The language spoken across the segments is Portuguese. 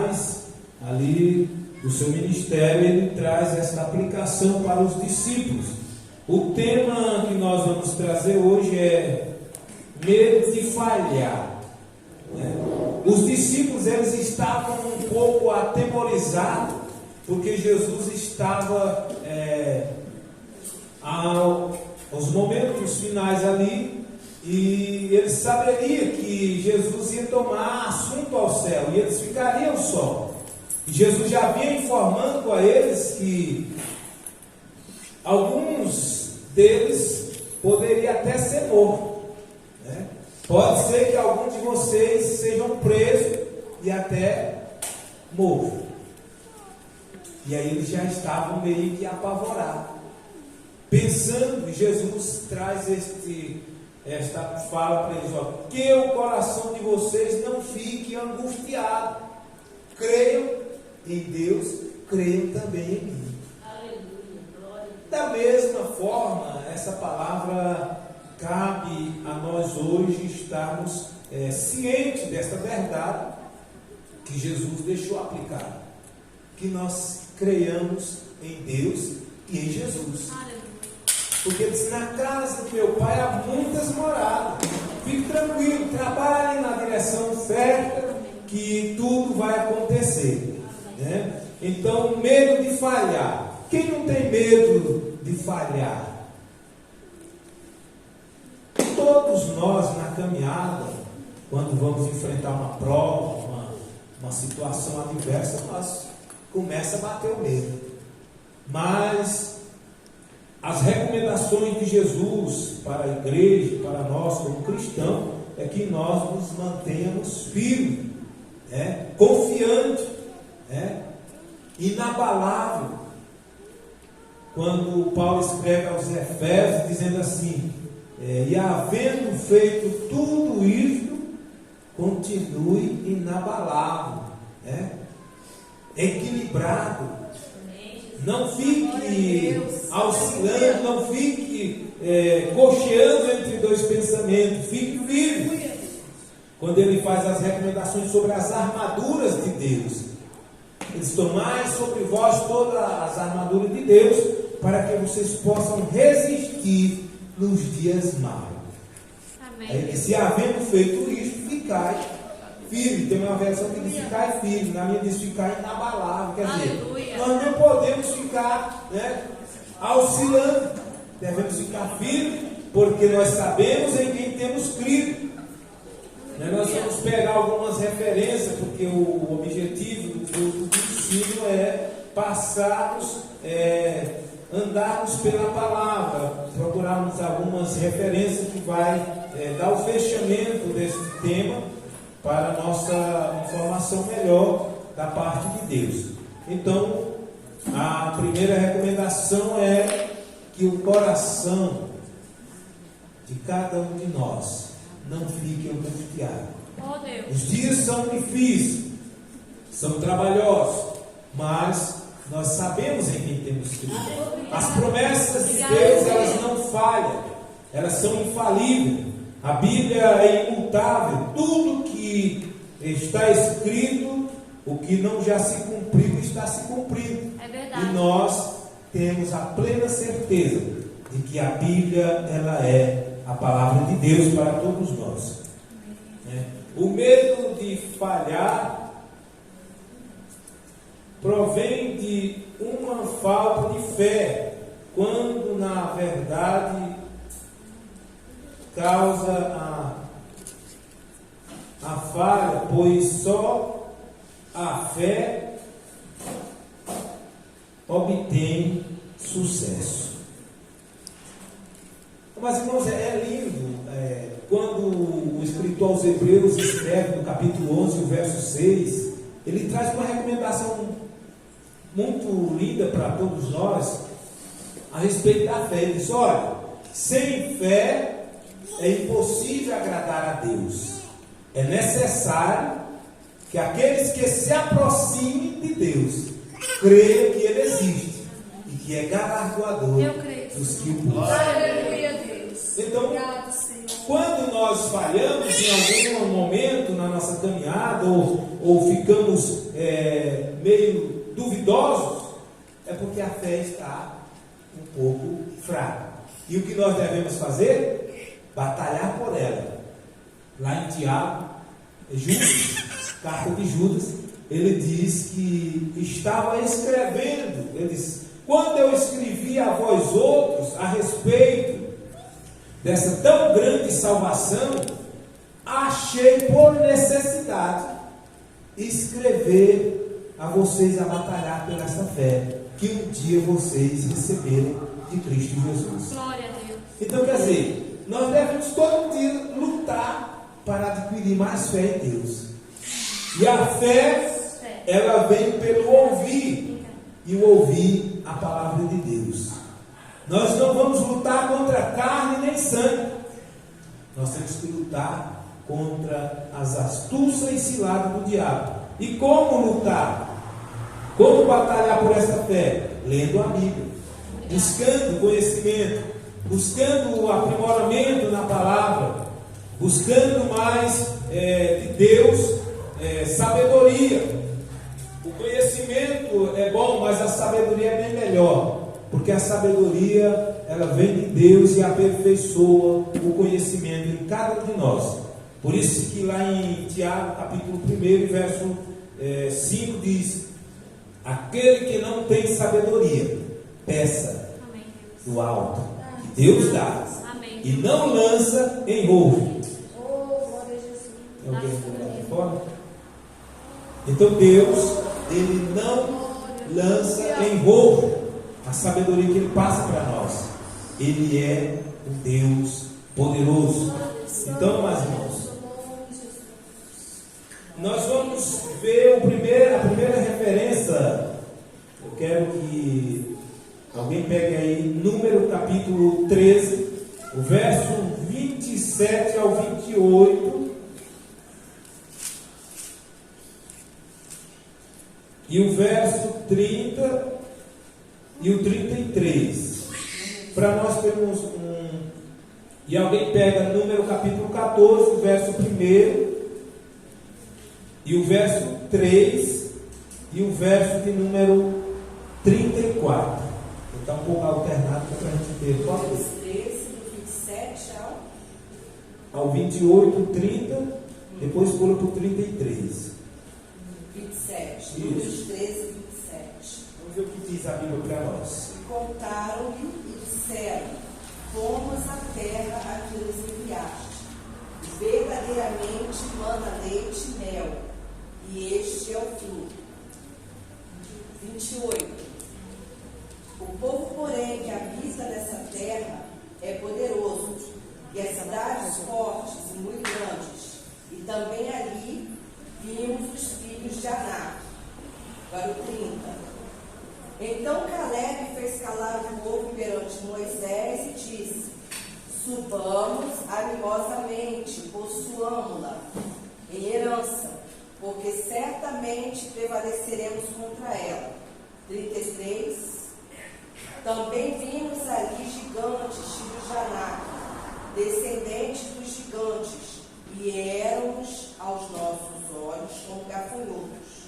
finais ali do seu ministério, ele traz esta aplicação para os discípulos. O tema que nós vamos trazer hoje é medo de falhar. Os discípulos, eles estavam um pouco atemorizados, porque Jesus estava aos momentos finais ali, e eles saberiam que Jesus ia tomar assunto ao céu, e eles ficariam só. E Jesus já vinha informando a eles que alguns deles poderiam até ser mortos, né? Pode ser que alguns de vocês sejam presos e até mortos. E aí eles já estavam meio que apavorados, pensando, e Jesus traz esta fala para eles: ó, que o coração de vocês não fique angustiado. Creiam em Deus, creiam também em mim. Aleluia, glória. Da mesma forma, essa palavra cabe a nós hoje estarmos cientes desta verdade que Jesus deixou aplicada, que nós creiamos em Deus e em Jesus. Porque ele disse: na casa do meu pai há muitas moradas. Fique tranquilo, trabalhe na direção certa, que tudo vai acontecer, né? Então, medo de falhar. Quem não tem medo de falhar? Todos nós, na caminhada, quando vamos enfrentar uma prova, uma situação adversa, nós começa a bater o medo. Mas as recomendações de Jesus para a igreja, para nós como cristãos, é que nós nos mantenhamos firmes, confiantes, inabalável. Quando Paulo escreve aos Efésios, dizendo assim: e havendo feito tudo isto, continue inabalável, equilibrado. Não fique oscilando, não fique cocheando entre dois pensamentos, fique firme. Quando ele faz as recomendações sobre as armaduras de Deus, ele diz: tomai sobre vós todas as armaduras de Deus, para que vocês possam resistir nos dias maus. Amém. Se havendo feito isto, ficai firme. Tem uma versão que diz ficar firme, na minha diz ficar inabalável. Quer dizer, nós não podemos ficar oscilando, devemos ficar firmes, porque nós sabemos em quem temos crido. Nós vamos pegar algumas referências, porque o objetivo do curso de ensino é passarmos, andarmos pela palavra, procurarmos algumas referências que vai dar o fechamento desse tema, para a nossa informação melhor da parte de Deus. Então, a primeira recomendação é que o coração de cada um de nós não fique angustiado. Oh, Deus. Os dias são difíceis, são trabalhosos, mas nós sabemos em quem temos crido. As promessas de Deus, elas não falham, elas são infalíveis. A Bíblia é imutável. Tudo que está escrito, o que não já se cumpriu, está se cumprindo. É verdade. E nós temos a plena certeza de que a Bíblia, ela é a palavra de Deus para todos nós. O medo de falhar provém de uma falta de fé, quando na verdade causa a falha, pois só a fé obtém sucesso. Mas, irmãos, é lindo quando o escritor aos Hebreus escreve no capítulo 11, o verso 6, ele traz uma recomendação muito linda para todos nós a respeito da fé. Ele diz: olha, sem fé é impossível agradar a Deus. É necessário que aqueles que se aproximem de Deus creiam que Ele existe e que é galardoador dos que o buscam. Aleluia, Deus. Então, obrigado, Senhor. quando nós falhamos em algum momento na nossa caminhada, ou ficamos meio duvidosos, é porque a fé está um pouco fraca. E o que nós devemos fazer? Batalhar por ela. Lá em Tiago, Judas, carta de Judas, ele diz que estava escrevendo, ele diz: quando eu escrevi a vós outros a respeito dessa tão grande salvação, achei por necessidade escrever a vocês a batalhar por essa fé que um dia vocês receberam de Cristo Jesus. Glória a Deus. Então, quer dizer, nós devemos todo dia lutar para adquirir mais fé em Deus. E a fé, ela vem pelo ouvir, e o ouvir a palavra de Deus. Nós não vamos lutar contra carne nem sangue. Nós temos que lutar contra as astúcias e ciladas do diabo. E como lutar? Como batalhar por essa fé? Lendo a Bíblia, buscando conhecimento, buscando o aprimoramento na palavra, buscando mais de Deus, sabedoria. O conhecimento é bom, mas a sabedoria é bem melhor, porque a sabedoria, ela vem de Deus e aperfeiçoa o conhecimento em cada um de nós. Por isso que lá em Tiago, capítulo 1, verso 5 diz: aquele que não tem sabedoria, peça do alto, que Deus dá, e não lança em roubo. Tem alguém aqui fora? Então Deus, Ele não lança em roubo a sabedoria que Ele passa para nós. Ele é um Deus poderoso. Então, meus irmãos, nós vamos ver a primeira referência. Eu quero que alguém pegue aí Número capítulo 13, o verso 27 ao 28. E o verso 30 e o 33. Para nós termos E alguém pega Número capítulo 14, o verso 1, e o verso 3, e o verso de número 34. Está um pouco alternado para a gente ter. Pode ver? 13, do 27 ao 28, 30, depois pula para o 33. 27, Números 13 e 27. Vamos ver o que diz a Bíblia para nós. E contaram-lhe e disseram: fomos a terra a que nos enviaste, e verdadeiramente mana leite e mel, e este é o fruto. 28. O povo, porém, que habita nessa terra é poderoso, e as cidades fortes e muito grandes, e também ali vimos os filhos de Aná. Para o 30. Então Caleb fez calar o povo perante Moisés e disse: subamos animosamente, possuamo-la em herança, porque certamente prevaleceremos contra ela. 33. Também vimos ali gigantes, filhos de Aná, descendentes dos gigantes, e éramos aos nossos olhos como gafanhotos,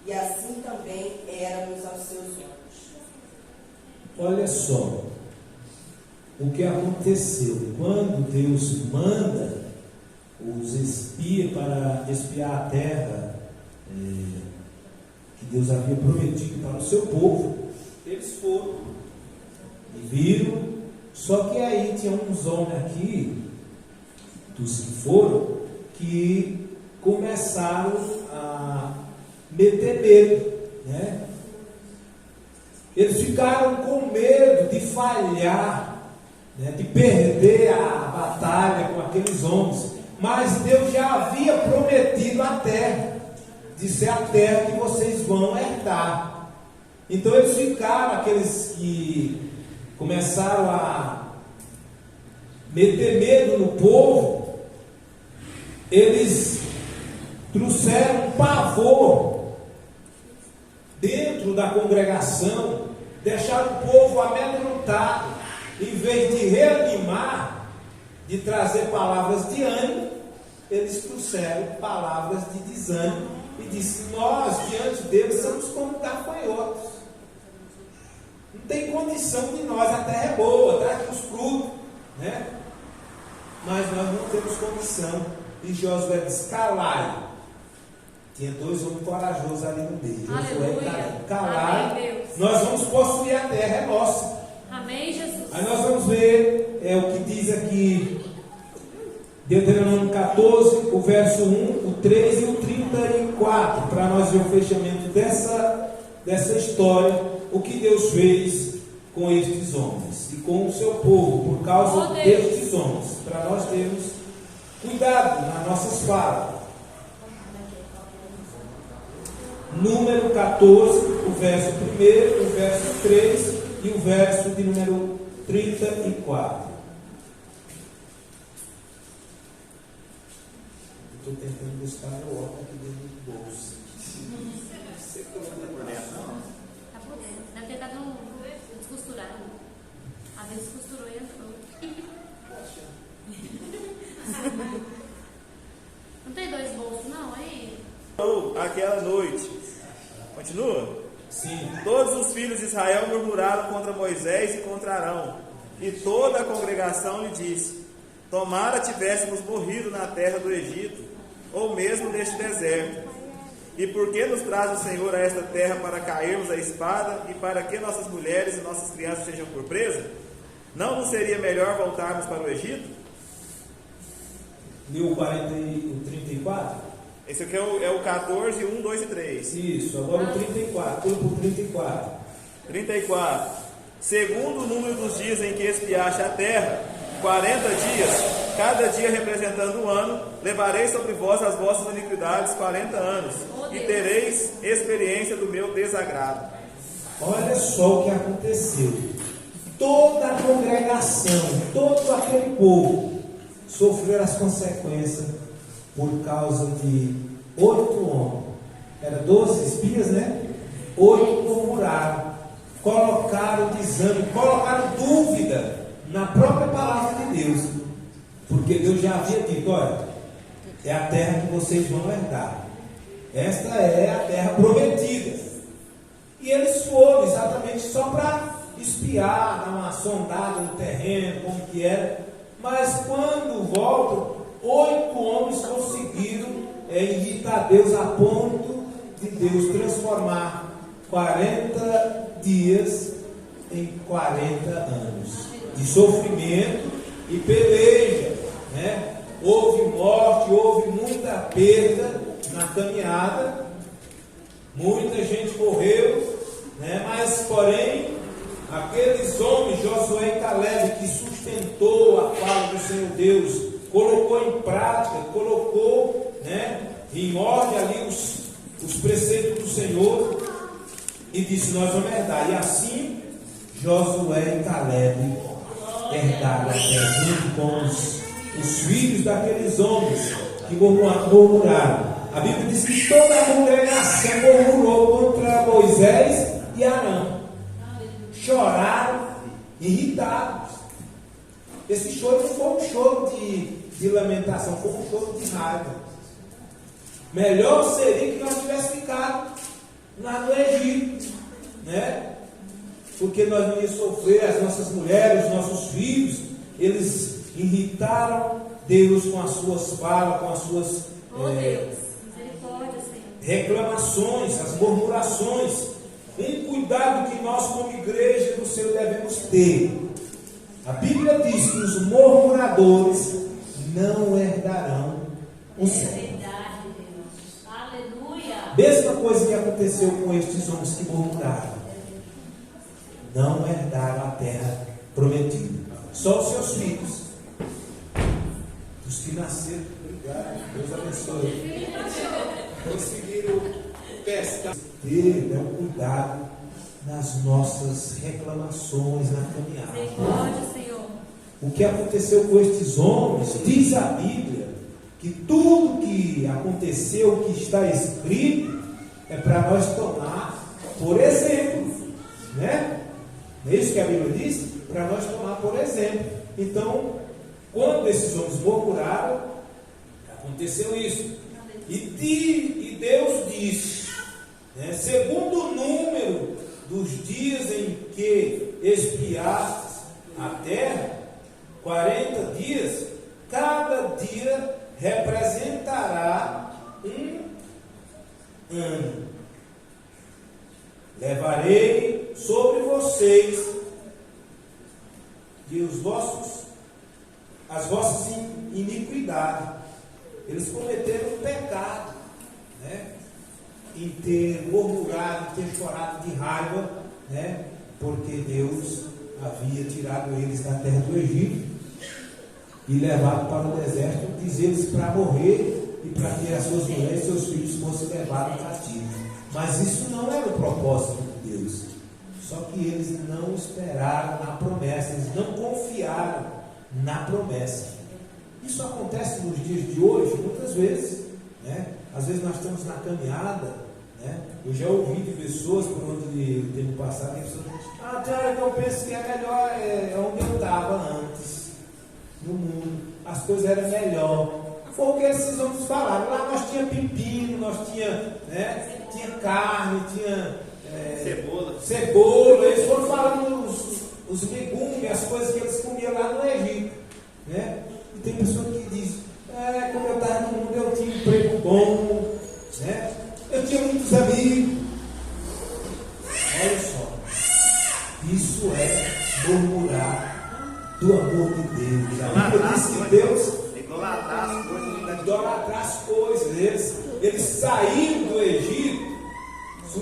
e assim também éramos aos seus olhos. Olha só o que aconteceu quando Deus manda os espias para espiar a terra que Deus havia prometido para o seu povo. Eles foram e viram, só que aí tinha uns homens aqui, dos que foram, que começaram a meter medo, né? Eles ficaram com medo de falhar, né? De perder a batalha com aqueles homens, mas Deus já havia prometido a terra, disse: a terra que vocês vão herdar. Então eles ficaram, aqueles que começaram a meter medo no povo, eles trouxeram pavor dentro da congregação, deixaram o povo amedrontado. Em vez de reanimar, de trazer palavras de ânimo, eles trouxeram palavras de desânimo e disse: nós diante de Deus somos como gafanhotos, não tem condição de nós, a terra é boa, traz os frutos, né? Mas nós não temos condição. E Josué disse: calai. Tinha dois homens corajosos ali no meio. Josué e calai. Nós vamos possuir a terra, é nossa. Amém, Jesus. Aí nós vamos ver o que diz aqui, Deuteronômio 14, o verso 1, o 3 e o 34, para nós ver o fechamento dessa história, o que Deus fez com estes homens e com o seu povo, por causa destes homens, para nós termos cuidado nas nossas falas. Número 14, o verso 1, o verso 3 e o verso de número 34. Estou tentando buscar meu óculos aqui dentro do bolso. Você está por dentro, não? Está por dentro. Deve ter dado um descosturado. Às vezes costurou e entrou. Não tem dois bolsos, não, aí? Aquela noite. Continua? Sim. Todos os filhos de Israel murmuraram contra Moisés e contra Arão. E toda a congregação lhe disse: tomara tivéssemos morrido na terra do Egito, ou mesmo neste deserto. E por que nos traz o Senhor a esta terra para cairmos a espada, e para que nossas mulheres e nossas crianças sejam por presa? Não nos seria melhor voltarmos para o Egito? Leu o 40 e o 34? Esse aqui é o 14, 1, 2 e 3. Isso, agora o 34, tudo por 34. 34. Segundo o número dos dias em que espiaste a terra, 40 dias, cada dia representando um ano, levarei sobre vós as vossas iniquidades 40 anos, e tereis experiência do meu desagrado. Olha só o que aconteceu. Toda a congregação, todo aquele povo sofreu as consequências por causa de 8 homens. Era 12 espias, né? 8 murmuraram, colocaram desânimo, colocaram dúvida na própria palavra de Deus, porque Deus já havia dito: olha, é a terra que vocês vão herdar, esta é a terra prometida. E eles foram exatamente só para espiar, dar uma sondada no terreno, como que era. Mas quando voltam, 8 homens conseguiram irritar Deus a ponto de Deus transformar 40 dias em 40 anos de sofrimento e peleja, né? Houve morte, houve muita perda na caminhada, muita gente morreu, né? Mas porém aqueles homens, Josué e Caleb, que sustentou a fala do Senhor Deus, colocou em prática, colocou, né, em ordem ali os preceitos do Senhor, e disse: nós vamos herdar. E assim Josué e Caleb herdaram a terra junto com os filhos daqueles homens que murmuraram. A Bíblia diz que toda a congregação murmurou contra Moisés e Arão. Choraram, irritados. Esse choro não foi um choro de lamentação, foi um choro de raiva. Melhor seria que nós tivéssemos ficado lá no Egito, né? Porque nós não íamos sofrer, as nossas mulheres, os nossos filhos, eles irritaram Deus com as suas falas, com as suas Deus, misericórdia, Senhor. reclamações, as murmurações. Um cuidado que nós, como igreja do Senhor, devemos ter. A Bíblia diz que os murmuradores não herdarão o céu. Verdade, Deus. Aleluia. Mesma coisa que aconteceu com estes homens que murmuraram. Não herdaram a terra prometida. Só os seus filhos. Os que nasceram. Obrigado. Deus abençoe. Conseguiram pescar. Ter um cuidado nas nossas reclamações na caminhada. Misericórdia, Senhor. O que aconteceu com estes homens, diz a Bíblia, que tudo que aconteceu, que está escrito, é para nós tomar por exemplo, né? Não é isso que a Bíblia diz? Para nós tomar por exemplo. Então, Quando esses homens murmuraram, aconteceu isso. E Deus disse, né, segundo o número dos dias em que espiastes a terra, 40 dias, cada dia representará um ano. Levarei sobre vocês e as vossas iniquidades. Eles cometeram um pecado, né? Em ter murmurado, ter chorado de raiva, né? Porque Deus havia tirado eles da terra do Egito e levado para o deserto, diz-eles para morrer e para que as suas mulheres e seus filhos fossem levados cativos. Mas isso não era o propósito de Deus. Só que eles não esperaram na promessa, eles não confiaram na promessa. Isso acontece nos dias de hoje, muitas vezes, né? Às vezes nós estamos na caminhada, né? Eu já ouvi de pessoas, por onde o tempo passado, pessoas dizem, eu penso que é melhor onde eu estava antes, no mundo, as coisas eram melhor. Foi o que esses homens falaram. Lá nós tinha pepino, nós tinha, né? Tinha carne, tinha cebola. Eles foram falando os legumes, as coisas que eles comiam lá no Egito, né? E tem pessoa que diz, como eu estava no mundo, eu tinha um emprego bom, né? Eu tinha muitos amigos. Olha só, isso é murmurar do amor de Deus. A Bíblia diz que Deus idolatrar as coisas. Eles saíram do Egito,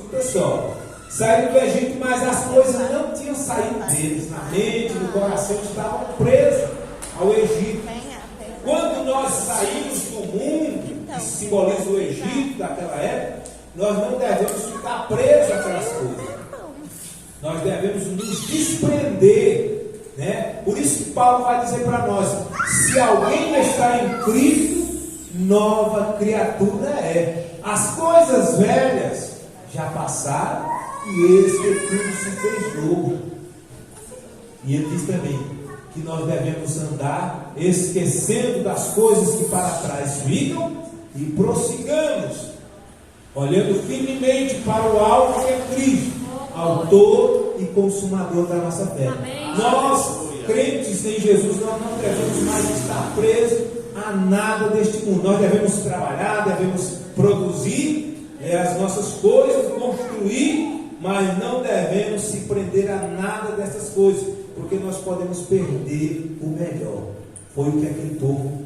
pessoal, saíram do Egito, mas as coisas não tinham saído deles, na mente, no coração, estavam presos ao Egito. Quando nós saímos do mundo, que simboliza o Egito daquela época, nós não devemos ficar presos àquelas coisas. Nós devemos nos desprender, né? Por isso que Paulo vai dizer para nós: se alguém está em Cristo, nova criatura é. As coisas velhas já passaram e eis que tudo se fez novo. E ele diz também que nós devemos andar esquecendo das coisas que para trás ficam e prossigamos, olhando firmemente para o alvo que é Cristo, autor e consumador da nossa fé. Amém. Nós, crentes em Jesus, nós não devemos mais estar presos a nada deste mundo. Nós devemos trabalhar, devemos produzir as nossas coisas, construir, mas não devemos se prender a nada dessas coisas, porque nós podemos perder o melhor. Foi o que aquele povo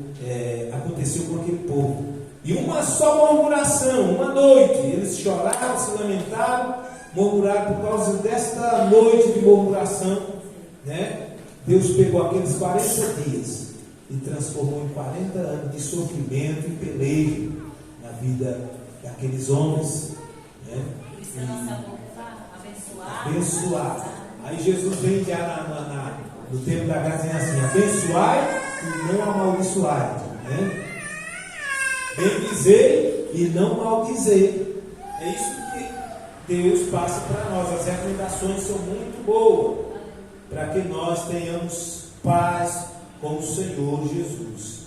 aconteceu com aquele povo. E uma só murmuração, uma noite, eles choraram, se lamentaram, murmuraram. Por causa desta noite de murmuração, né? Deus pegou aqueles 40 dias e transformou em 40 anos de sofrimento e pelejo na vida daqueles homens, né? Isso é nossa boca, abençoar. Aí Jesus vem já no tempo da graça assim: abençoai e não amaldiçoai, né? Bendizei e não maldizei. É isso que Deus passa para nós. As recomendações são muito boas para que nós tenhamos paz com o Senhor Jesus.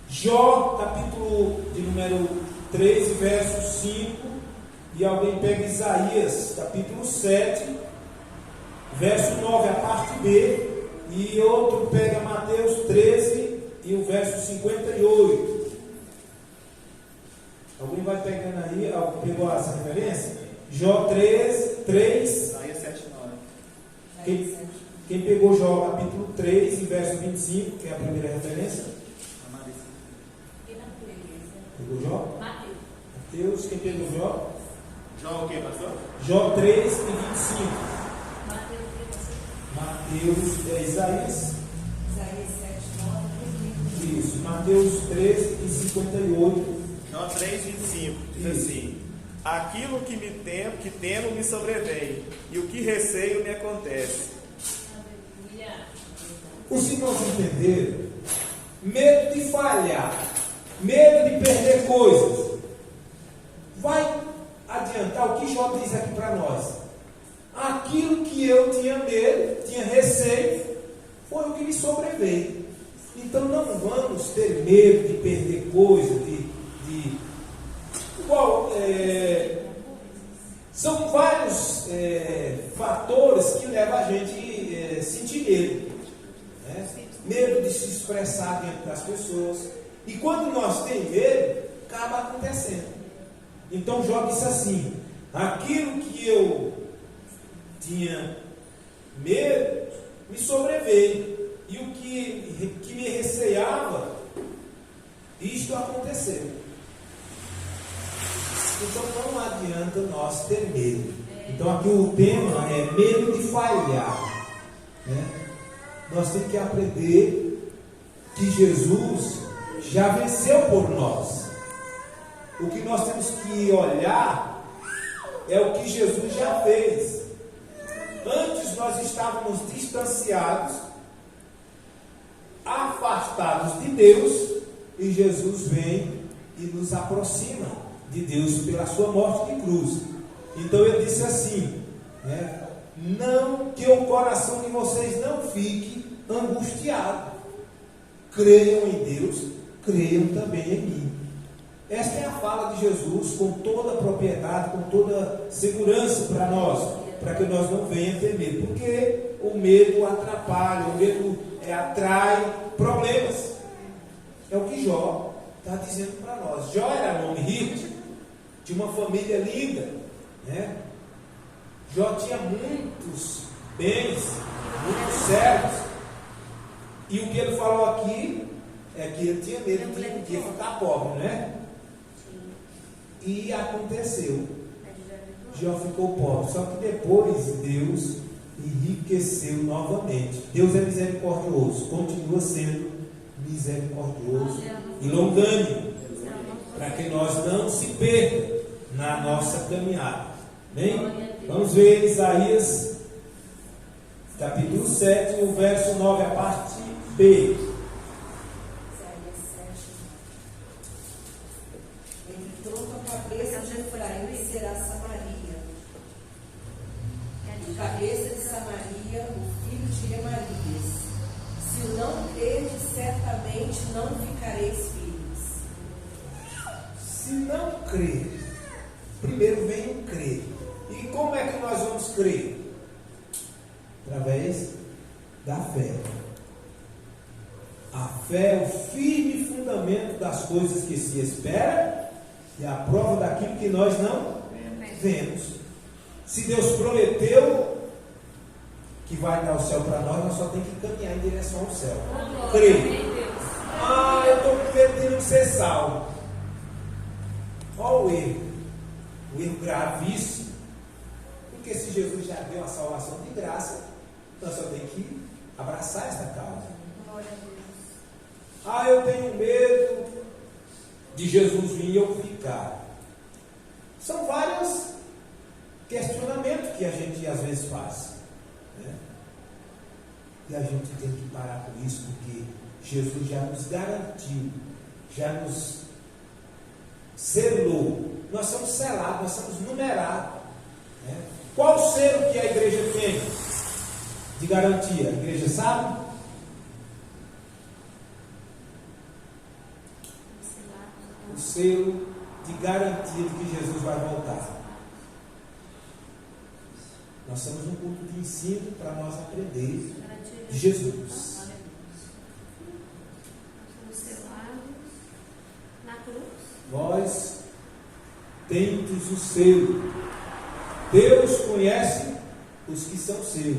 Jó, capítulo de número 3, verso 5. E alguém pega Isaías, capítulo 7, verso 9, a parte B. E outro pega Mateus 13 e o verso 58. Alguém vai pegando aí, pegou essa referência? Jó 3, Isaías 7, 9. Quem pegou Jó capítulo 3 e verso 25, que é a primeira referência? Pegou Jó? Mateus, quem pegou Jó? Jó o que, pastor? Jó 3 e 25. Mateus, Isaías 7, 9. Isso, Mateus 13 e 58. Jó 3, 25. Diz assim: aquilo que temo me sobrevém, e o que receio me acontece. Os irmãos entenderam? Medo de falhar, medo de perder coisas. Vai adiantar o que Jó diz aqui para nós. Aquilo que eu tinha medo, tinha receio, foi o que me sobreveio. Então não vamos ter medo de perder coisa, são vários fatores que levam a gente a sentir medo, né? Medo de se expressar diante das pessoas. E quando nós temos medo, acaba acontecendo. Então Jó disse assim: aquilo que eu tinha medo me sobreveio, e o que me receava, isto aconteceu. Então não adianta nós ter medo. Então aqui o tema é medo de falhar, né? Nós temos que aprender que Jesus já venceu por nós. O que nós temos que olhar é o que Jesus já fez. Antes nós estávamos distanciados, afastados de Deus, e Jesus vem e nos aproxima de Deus pela sua morte de cruz. Então ele disse assim, né? Não, que o coração de vocês não fique angustiado. Creiam em Deus, creiam também em mim. Esta é a fala de Jesus com toda a propriedade, com toda a segurança para nós, para que nós não venhamos ter medo, porque o medo atrapalha, o medo atrai problemas. É o que Jó está dizendo para nós. Jó era um homem rico, tinha uma família linda, né? Jó tinha muitos bens, muitos servos, e o que ele falou aqui é que ele tinha medo de ficar pobre, né? E aconteceu. Jó ficou pobre, só que depois Deus enriqueceu novamente. Deus é misericordioso, continua sendo misericordioso e longânimo, para que nós não se percam na nossa caminhada. Bem? Vamos ver Isaías capítulo 7, o verso 9, a parte B. Cabeça de Efraim será Samaria, e cabeça de Samaria o filho de Remalias. Se não creres, certamente não ficareis firmes. Se não crer, primeiro vem o crer. E como é que nós vamos crer? Através da fé. A fé é o firme fundamento das coisas que se espera e a prova daquilo que nós não vemos. Se Deus prometeu que vai dar o céu para nós, nós só temos que caminhar em direção ao céu. Crer. Eu estou com medo de não ser salvo. Olha o erro. O erro gravíssimo. Porque se Jesus já deu a salvação de graça, nós só temos que abraçar esta causa. Eu tenho medo de Jesus vir e eu ficar. São vários questionamentos que a gente às vezes faz, né? E a gente tem que parar com isso, porque Jesus já nos garantiu, já nos selou. Nós somos selados, nós somos numerados, né? Qual o selo que a igreja tem de garantia? A igreja sabe? O selo de garantia de que Jesus vai voltar. Nós estamos num culto de ensino para nós aprender de Jesus. Vós tendes o selo. Deus conhece os que são seus.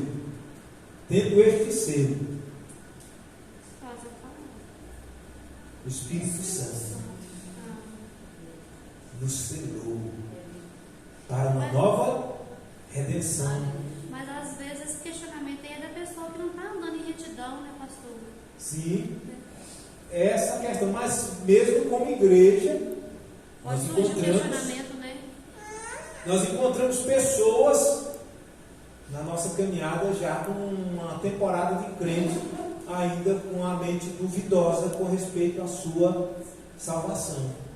Tendo este selo, o Espírito Santo nos selou para uma nova redenção. Mas às vezes esse questionamento aí é da pessoa que não está andando em retidão, né, pastor? Sim, essa questão, mas mesmo como igreja, pode surgir um questionamento, né? Nós encontramos pessoas na nossa caminhada já com uma temporada de crente, ainda com a mente duvidosa com respeito à sua salvação.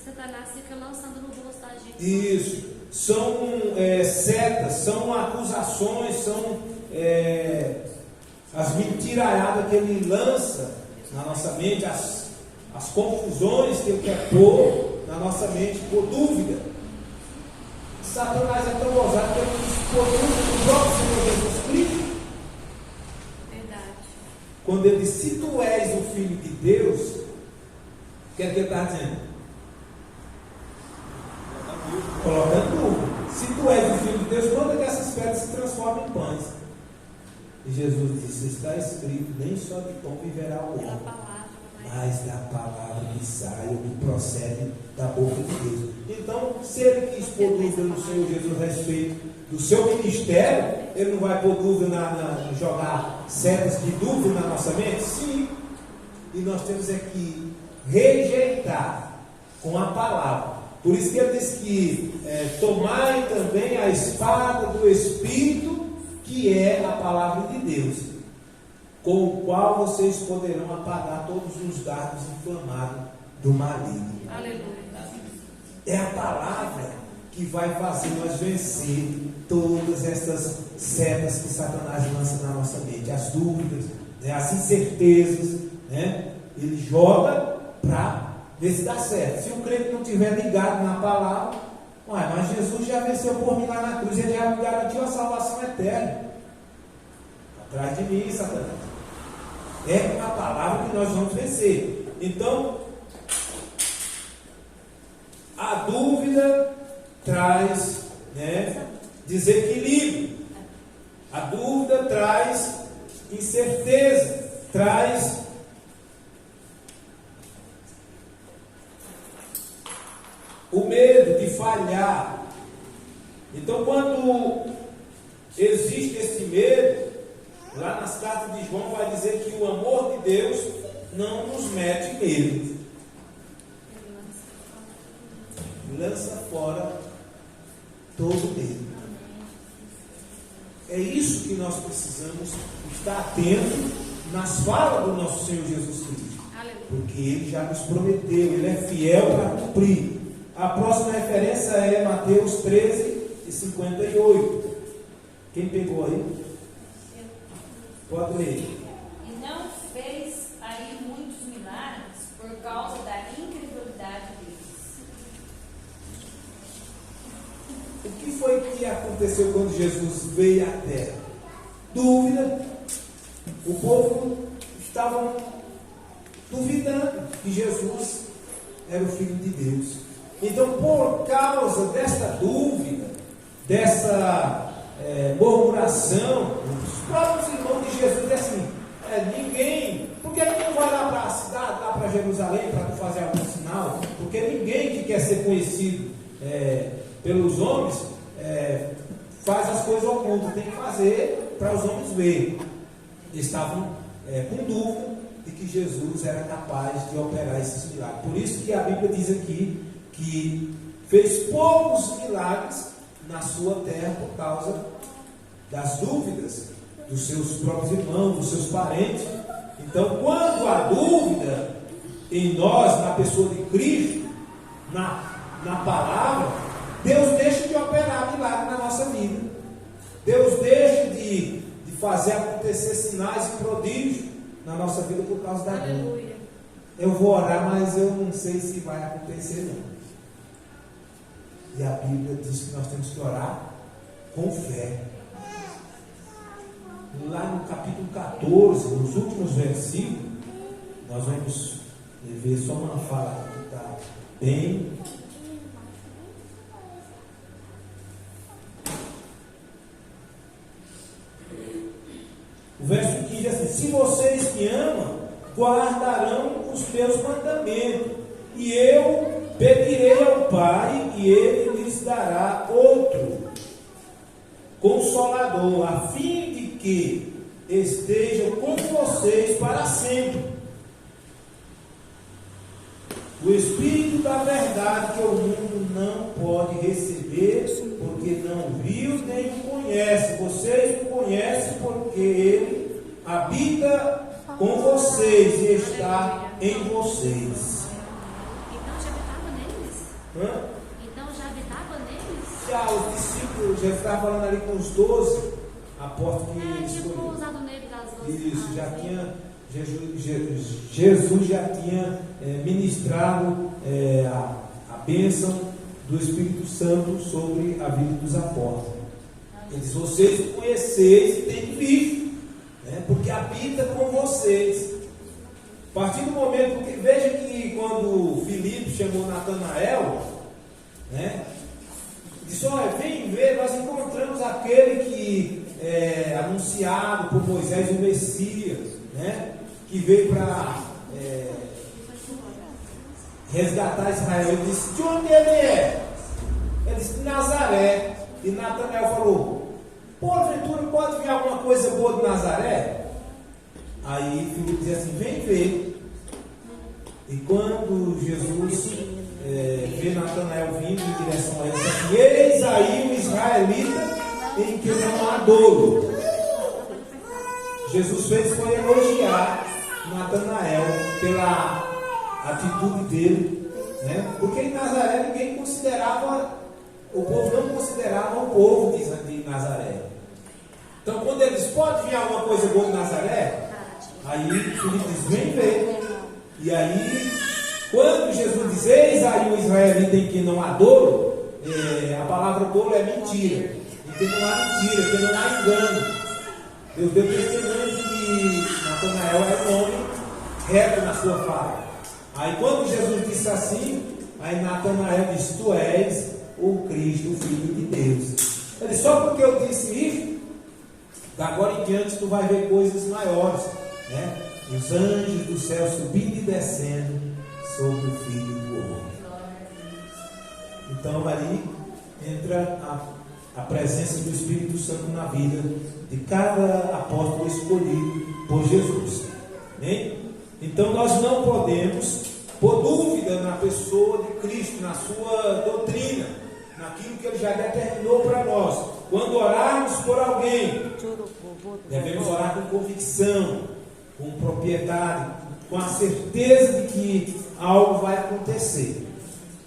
Satanás fica lançando no rosto da gente. Isso, são setas, são acusações, são as mentiraiadas que ele lança na nossa mente, as confusões que ele quer pôr na nossa mente por dúvida. Satanás é tão ousado que ele quis pôr dúvida no próprio Senhor Jesus Cristo. Verdade. Quando ele diz, se tu és o Filho de Deus, o que é que ele está dizendo? Colocando dúvida. Se tu és o Filho de Deus, quando é que essas pedras se transformam em pães? E Jesus disse, está escrito, nem só de pão viverá o Pela homem, palavra, mas da palavra que sai, ou que procede da boca de Deus. Então, se ele quis pôr dúvida no Senhor Jesus a respeito do seu ministério, ele não vai pôr dúvida jogar setas de dúvida na nossa mente? Sim. E nós temos que rejeitar com a palavra. Por isso que ele diz que tomai também a espada do Espírito, que é a palavra de Deus, com o qual vocês poderão apagar todos os dardos inflamados do maligno. Aleluia. É a palavra que vai fazer nós vencer todas essas setas que Satanás lança na nossa mente, as dúvidas, né, as incertezas, né? Ele joga para ver se dá certo. Se o crente não estiver ligado na palavra, mas Jesus já venceu por mim lá na cruz, ele já me garantiu a salvação eterna. Atrás de mim, Satanás. É com a palavra que nós vamos vencer. Então, a dúvida traz, né, desequilíbrio. A dúvida traz incerteza, traz o medo de falhar. Então, quando existe esse medo, lá nas cartas de João vai dizer que o amor de Deus não nos mete medo. Lança fora todo medo. É isso que nós precisamos estar atentos nas falas do nosso Senhor Jesus Cristo. Porque Ele já nos prometeu, Ele é fiel para cumprir. A próxima referência é Mateus 13:58. Quem pegou aí? Pode ler. E não fez aí muitos milagres por causa da incredulidade deles. O que foi que aconteceu quando Jesus veio à terra? Dúvida. O povo estava duvidando que Jesus era o Filho de Deus. Então, por causa desta dúvida, dessa murmuração, os próprios irmãos de Jesus dizem assim, ninguém, por que não vai lá para a cidade, lá para Jerusalém, para fazer algum sinal? Porque ninguém que quer ser conhecido pelos homens faz as coisas ocultas, tem que fazer para os homens verem. Estavam com dúvida de que Jesus era capaz de operar esses milagres. Por isso que a Bíblia diz aqui que fez poucos milagres na sua terra por causa das dúvidas dos seus próprios irmãos, dos seus parentes. Então, quando há dúvida em nós, na pessoa de Cristo, na palavra, Deus deixa de operar milagre na nossa vida. Deus deixa de fazer acontecer sinais e prodígios na nossa vida por causa da dúvida. Eu vou orar, mas eu não sei se vai acontecer não. E a Bíblia diz que nós temos que orar com fé. Lá no capítulo 14, nos últimos versículos, nós vamos ver só uma fala que está bem. O verso 15 diz assim: se vocês me amam, guardarão os meus mandamentos, e eu pedirei ao Pai, e Ele lhes dará outro Consolador, a fim de que esteja com vocês para sempre. O Espírito da verdade, que o mundo não pode receber, porque não viu nem o conhece. Vocês o conhecem porque Ele habita com vocês e está em vocês. Então já habitava neles? Então já habitava neles? Já os discípulos, já estava falando ali com os 12, a porta que eles tipo escolheram. os adoneiros das 12 Isso, já tribos. tinha Jesus já tinha ministrado a bênção do Espírito Santo sobre a vida dos apóstolos. Ele diz: vocês conheceis e têm visto, né? Porque habita com vocês. A partir do momento que, veja que quando Filipe chamou Natanael, né, disse: olha, vem ver, nós encontramos aquele que é anunciado por Moisés, o Messias, né, que veio para resgatar Israel. Ele disse: de onde ele é? Ele disse: de Nazaré. E Natanael falou: porventura pode vir alguma coisa boa de Nazaré? Aí Filipe diz assim: vem ver. E quando Jesus vê Natanael vindo em direção a ele, diz assim: eis aí o israelita em que não há dolo. Jesus foi elogiar Natanael pela atitude dele, né? Porque em Nazaré ninguém considerava, o povo não considerava o povo de Nazaré. Então quando ele diz: pode vir alguma coisa boa de Nazaré? Aí Filipe diz: vem ver. E aí, quando Jesus diz: eis aí o israelita em que não há dolo, a palavra dolo é mentira. Em que não há mentira, em que não há engano. Deus deu testemunho que Natanael é um homem reto na sua fala. Aí quando Jesus disse assim, aí Natanael disse: tu és o Cristo, o Filho de Deus. Ele disse: só porque eu disse isso, da agora em diante tu vai ver coisas maiores, né? Os anjos do céu subindo e descendo sobre o Filho do Homem. Então ali entra a presença do Espírito Santo na vida de cada apóstolo escolhido por Jesus. Amém? Então nós não podemos pôr dúvida na pessoa de Cristo, na sua doutrina, naquilo que Ele já determinou para nós. Quando orarmos por alguém, devemos orar com convicção, com propriedade, com a certeza de que algo vai acontecer,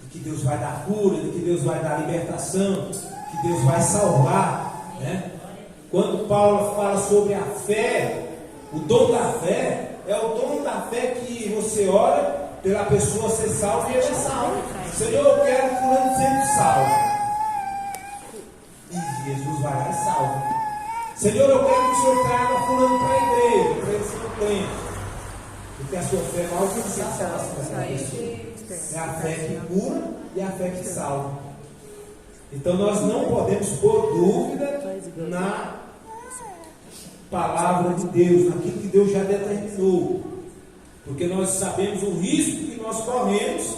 de que Deus vai dar cura, de que Deus vai dar libertação, que Deus vai salvar, né? Quando Paulo fala sobre a fé, o dom da fé é o dom da fé que você ora pela pessoa ser salva e ele é salvo. Senhor, eu quero que fulano seja salvo. E Jesus vai lá e salva. Senhor, eu quero que o Senhor traga fulano para a igreja, para ele ser um crente. Porque a sua fé vai alcançar a salvação dessa pessoa. É a fé que cura e a fé que salva. Então nós não podemos pôr dúvida na palavra de Deus, naquilo que Deus já determinou. Porque nós sabemos o risco que nós corremos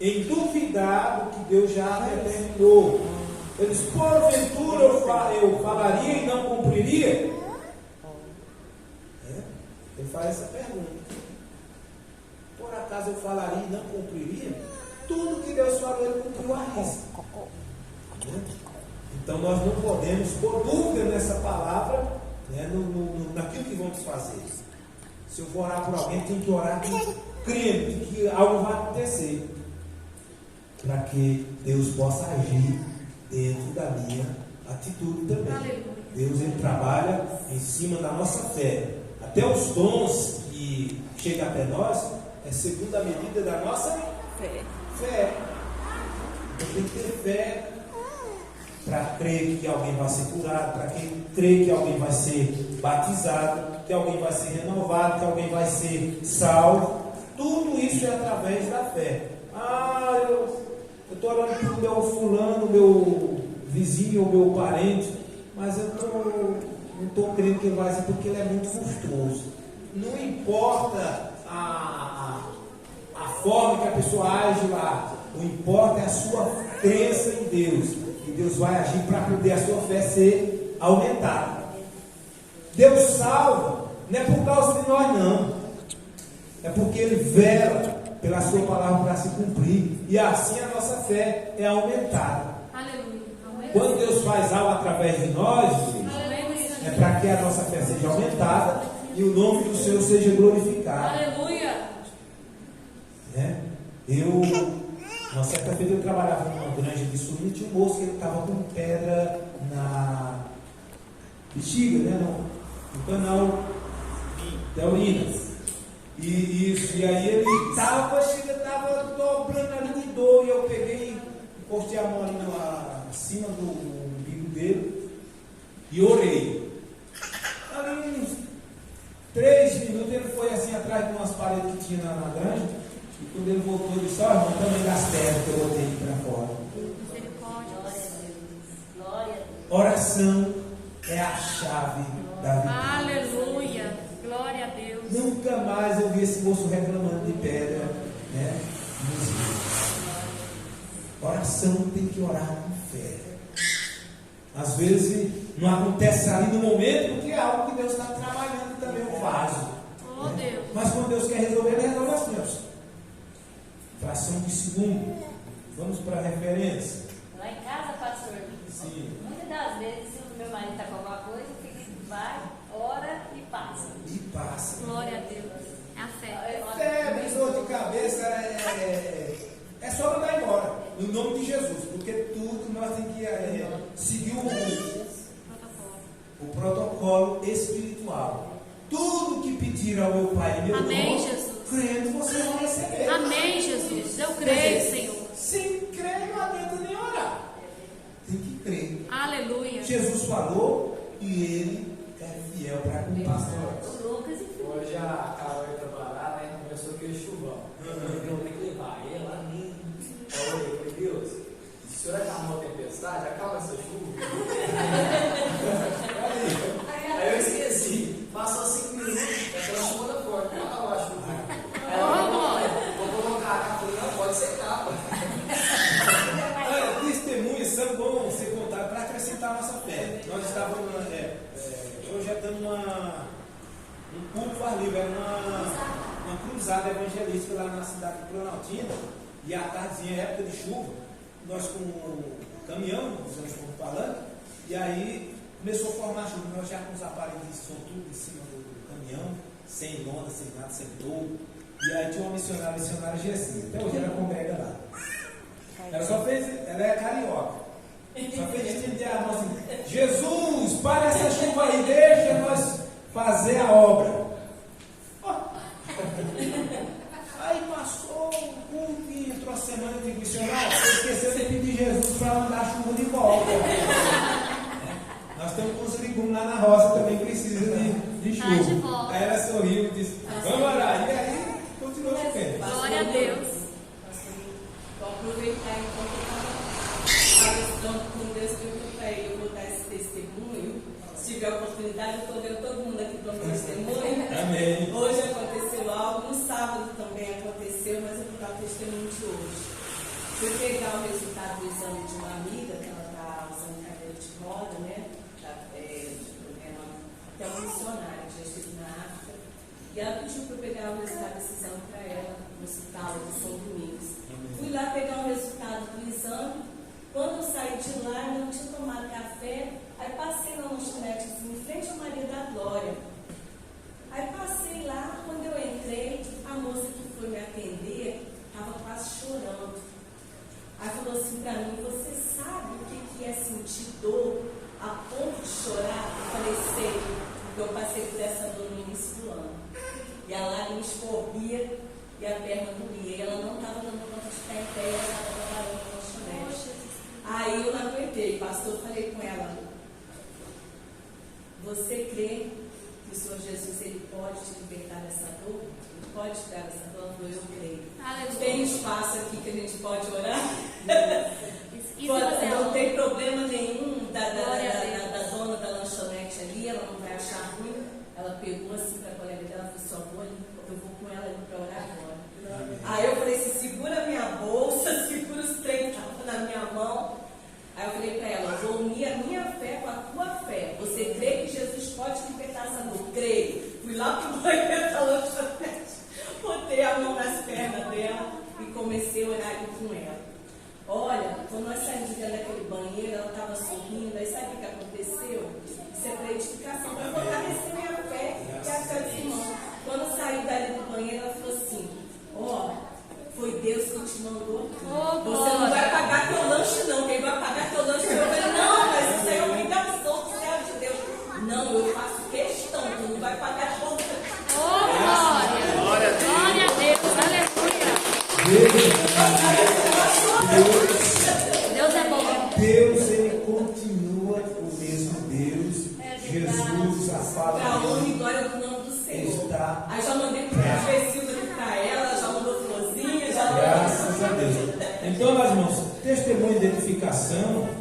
em duvidar do que Deus já determinou. Ele diz: porventura eu falaria e não cumpriria? Ele faz essa pergunta: por acaso eu falaria e não cumpriria? Tudo que Deus falou, Ele cumpriu a risca. Então nós não podemos pôr dúvida nessa palavra, né, naquilo que vamos fazer. Se eu for orar por alguém, tem que orar crendo de que algo vai acontecer, para que Deus possa agir dentro da minha atitude também. Deus, Ele trabalha em cima da nossa fé. Até os dons que chegam até nós é segundo a medida da nossa fé. Então tem que ter fé para crer que alguém vai ser curado, para crer que alguém vai ser batizado, que alguém vai ser renovado, que alguém vai ser salvo. Tudo isso é através da fé. Eu estou orando para o meu fulano, meu vizinho, o meu parente, mas eu não estou crendo que ele vai ser, porque ele é muito custoso. Não importa a forma que a pessoa age lá, o importa é a sua crença em Deus, e Deus vai agir para poder a sua fé ser aumentada. Deus salva, não é por causa de nós não, é porque Ele vela pela sua palavra para se cumprir, e assim a nossa fé é aumentada. Aleluia. Quando Deus faz algo através de nós, é para que a nossa fé seja aumentada e o nome do Senhor seja glorificado. Aleluia. Né? Uma certa feita eu trabalhava numa granja de suíno, tinha um moço que ele estava com pedra na bexiga, né? No canal da urina. E aí ele estava dobrando ali de dor, e eu peguei, encostei a mão ali acima do umbigo dele e orei. Ali uns 3 minutos ele foi assim atrás de umas paredes que tinha na granja, e quando ele voltou, ele disse: ó, irmão, também das terras que eu botei aqui para fora. Glória a Deus. Oração é a chave da vida. Aleluia. Glória a Deus. Nunca mais eu vi esse moço reclamando de pedra, né? Oração tem que orar com fé. Às vezes não acontece ali no momento, porque é algo que Deus está trabalhando também, o vaso. Oh, né? Deus. Mas quando Deus quer resolver, Ele resolve assim, ó. Fração de segundo. Vamos para a referência. Lá em casa, pastor, Sim. muitas das vezes, se o meu marido está com alguma coisa, vai, ora e passa. E passa. Glória a Deus. É a fé. Febre, dor de cabeça, é só mandar embora. No nome de Jesus. Porque tudo nós temos que seguir o protocolo espiritual. Tudo que pedir ao meu Pai, meu Amém, irmão, Jesus. crendo, vocês vão receber. Amém, Jesus. Eu creio, Senhor. Sem crer não adianta nem orar. Tem que crer. Aleluia. Jesus falou e Ele é fiel para cumprir. O Lucas e Hoje a Carol ia trabalhar, né? Começou aquele chuvão. Eu tenho que levar ela nem. Eu falei, Deus, se o senhor acalmou a tempestade, acalma essa chuva. Aí eu esqueci. Passou 5 minutos, aquela chuva da porta. Acabou a chuva. Aí eu vou colocar a capa. Não, pode ser capa. Testemunhos são bons ser contados para acrescentar a nossa fé. Nós estávamos projetando um culto ar livre, era uma cruzada evangelística lá na cidade de Planaltina, e à tardezinha, época de chuva, nós com o caminhão, usamos como falante, e aí começou a formar chuva, nós já com os aparelhos de som tudo em cima do caminhão, sem lona, sem nada, sem todo, e aí tinha uma missionária Gessinha, até hoje ela congrega lá. Ela é carioca. Só fez estender a mão assim: Jesus, para essa chuva aí, deixa nós fazer a obra. Aí passou um culto e entrou a semana de missionário. Você esqueceu de pedir Jesus para mandar a chuva de volta. Nós estamos com os legumes lá na roça, também precisa de chuva. Aí ela sorriu e disse: vamos orar. E aí continuou chovendo. Glória a Deus. Vou aproveitar enquanto eu estava com Deus, que eu vou dar esse testemunho. Se tiver oportunidade, eu estou vendo todo mundo aqui para o testemunho. Amém. Hoje aconteceu algo, no sábado também aconteceu, mas eu vou dar o testemunho de hoje. Fui pegar o resultado do exame de uma amiga, que ela está usando cadeira de roda, né? Até uma missionária, que já esteve na África. E ela pediu para eu pegar o resultado desse exame para ela, no hospital do São Domingos. Fui lá pegar o resultado do exame. Quando eu saí de lá, eu não tinha tomado café. Aí passei na lanchonete assim, em frente à Maria da Glória. Aí passei lá, quando eu entrei, a moça que foi me atender estava quase chorando. Aí falou assim para mim: você sabe o que é sentir dor a ponto de chorar? Eu falei: sei, porque eu passei por essa dor no início do ano. E a lágrima escorria e a perna doía. E ela não estava dando conta de ficar em pé, ela estava trabalhando no lanchonete. Aí eu não aguentei, pastor, eu falei com ela: você crê que o Senhor Jesus ele pode te libertar dessa dor? Ele pode te dar essa dor? Eu creio. Aleluia. Tem espaço aqui que a gente pode orar? Isso Não tem problema nenhum da Glória dona da lanchonete ali, ela não vai achar ruim. Ela pegou assim para a colega dela e falou: eu vou com ela ali para orar agora. Aí eu falei assim: segura a minha bolsa, segura os trem que estavam na minha mão. Aí eu falei para ela: vou unir a minha fé com a tua fé. Você crê que Jesus pode libertar essa dor? Creio. Fui lá para o banheiro da lanchonete, botei a mão nas pernas dela e comecei a orar com ela. Olha, quando nós saímos dentro daquele banheiro, ela estava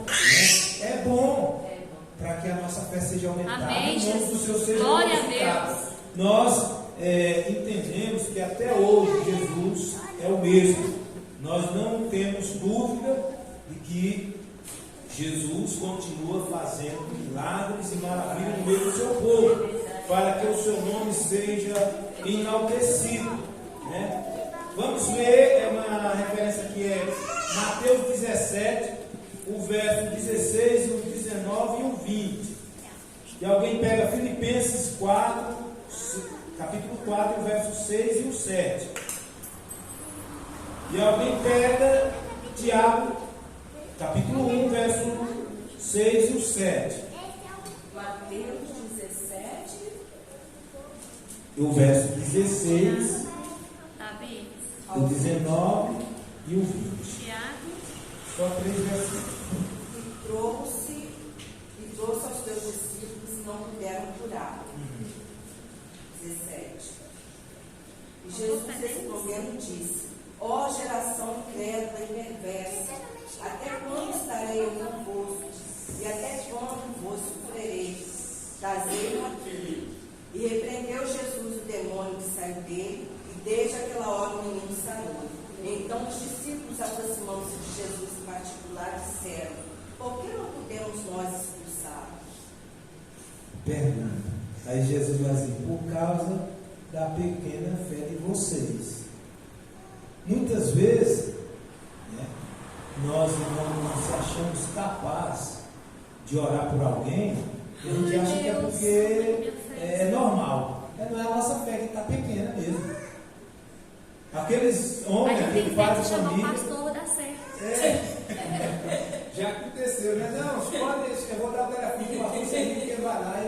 Né? É bom para que a nossa fé seja aumentada. Amém, o nome do Senhor seja glória a glorificado. Deus. Nós entendemos que até hoje Jesus é o mesmo. Nós não temos dúvida de que Jesus continua fazendo milagres e maravilhas no meio do seu povo, para que o seu nome seja enaltecido. Né? Vamos ver, uma referência que é Mateus 17, o verso 16, o 19 e o 20. E alguém pega Filipenses 4, capítulo 4, o verso 6 e o 7. E alguém pega Tiago, capítulo 1, verso 6 e o 7. Mateus 17. E o verso 16, Davi, o 19 e o 20. Tiago, Só 3 versos. E trouxe aos teus discípulos e não puderam curar. 17. E Jesus respondendo disse: ó geração incrédula e perversa, até quando estarei eu convosco? E até quando vos sofrerei? Trazei-o aqui. E repreendeu Jesus o demônio que saiu dele, e desde aquela hora o menino saiu. Então os discípulos, aproximando-se de Jesus em particular, disseram: por que não podemos nós expulsá-lo? Pergunta. Aí Jesus vai dizer: por causa da pequena fé de vocês. Muitas vezes, né, nós não nos achamos capazes de orar por alguém, e a gente acha que é porque é normal. Não é a nossa fé que está pequena mesmo. Aqueles a homens, gente tem aquele que pai de chamar o família. pastor, vai dar certo. Já aconteceu, né? Não, pode, eu vou dar o telefone para você, que ele vai lá,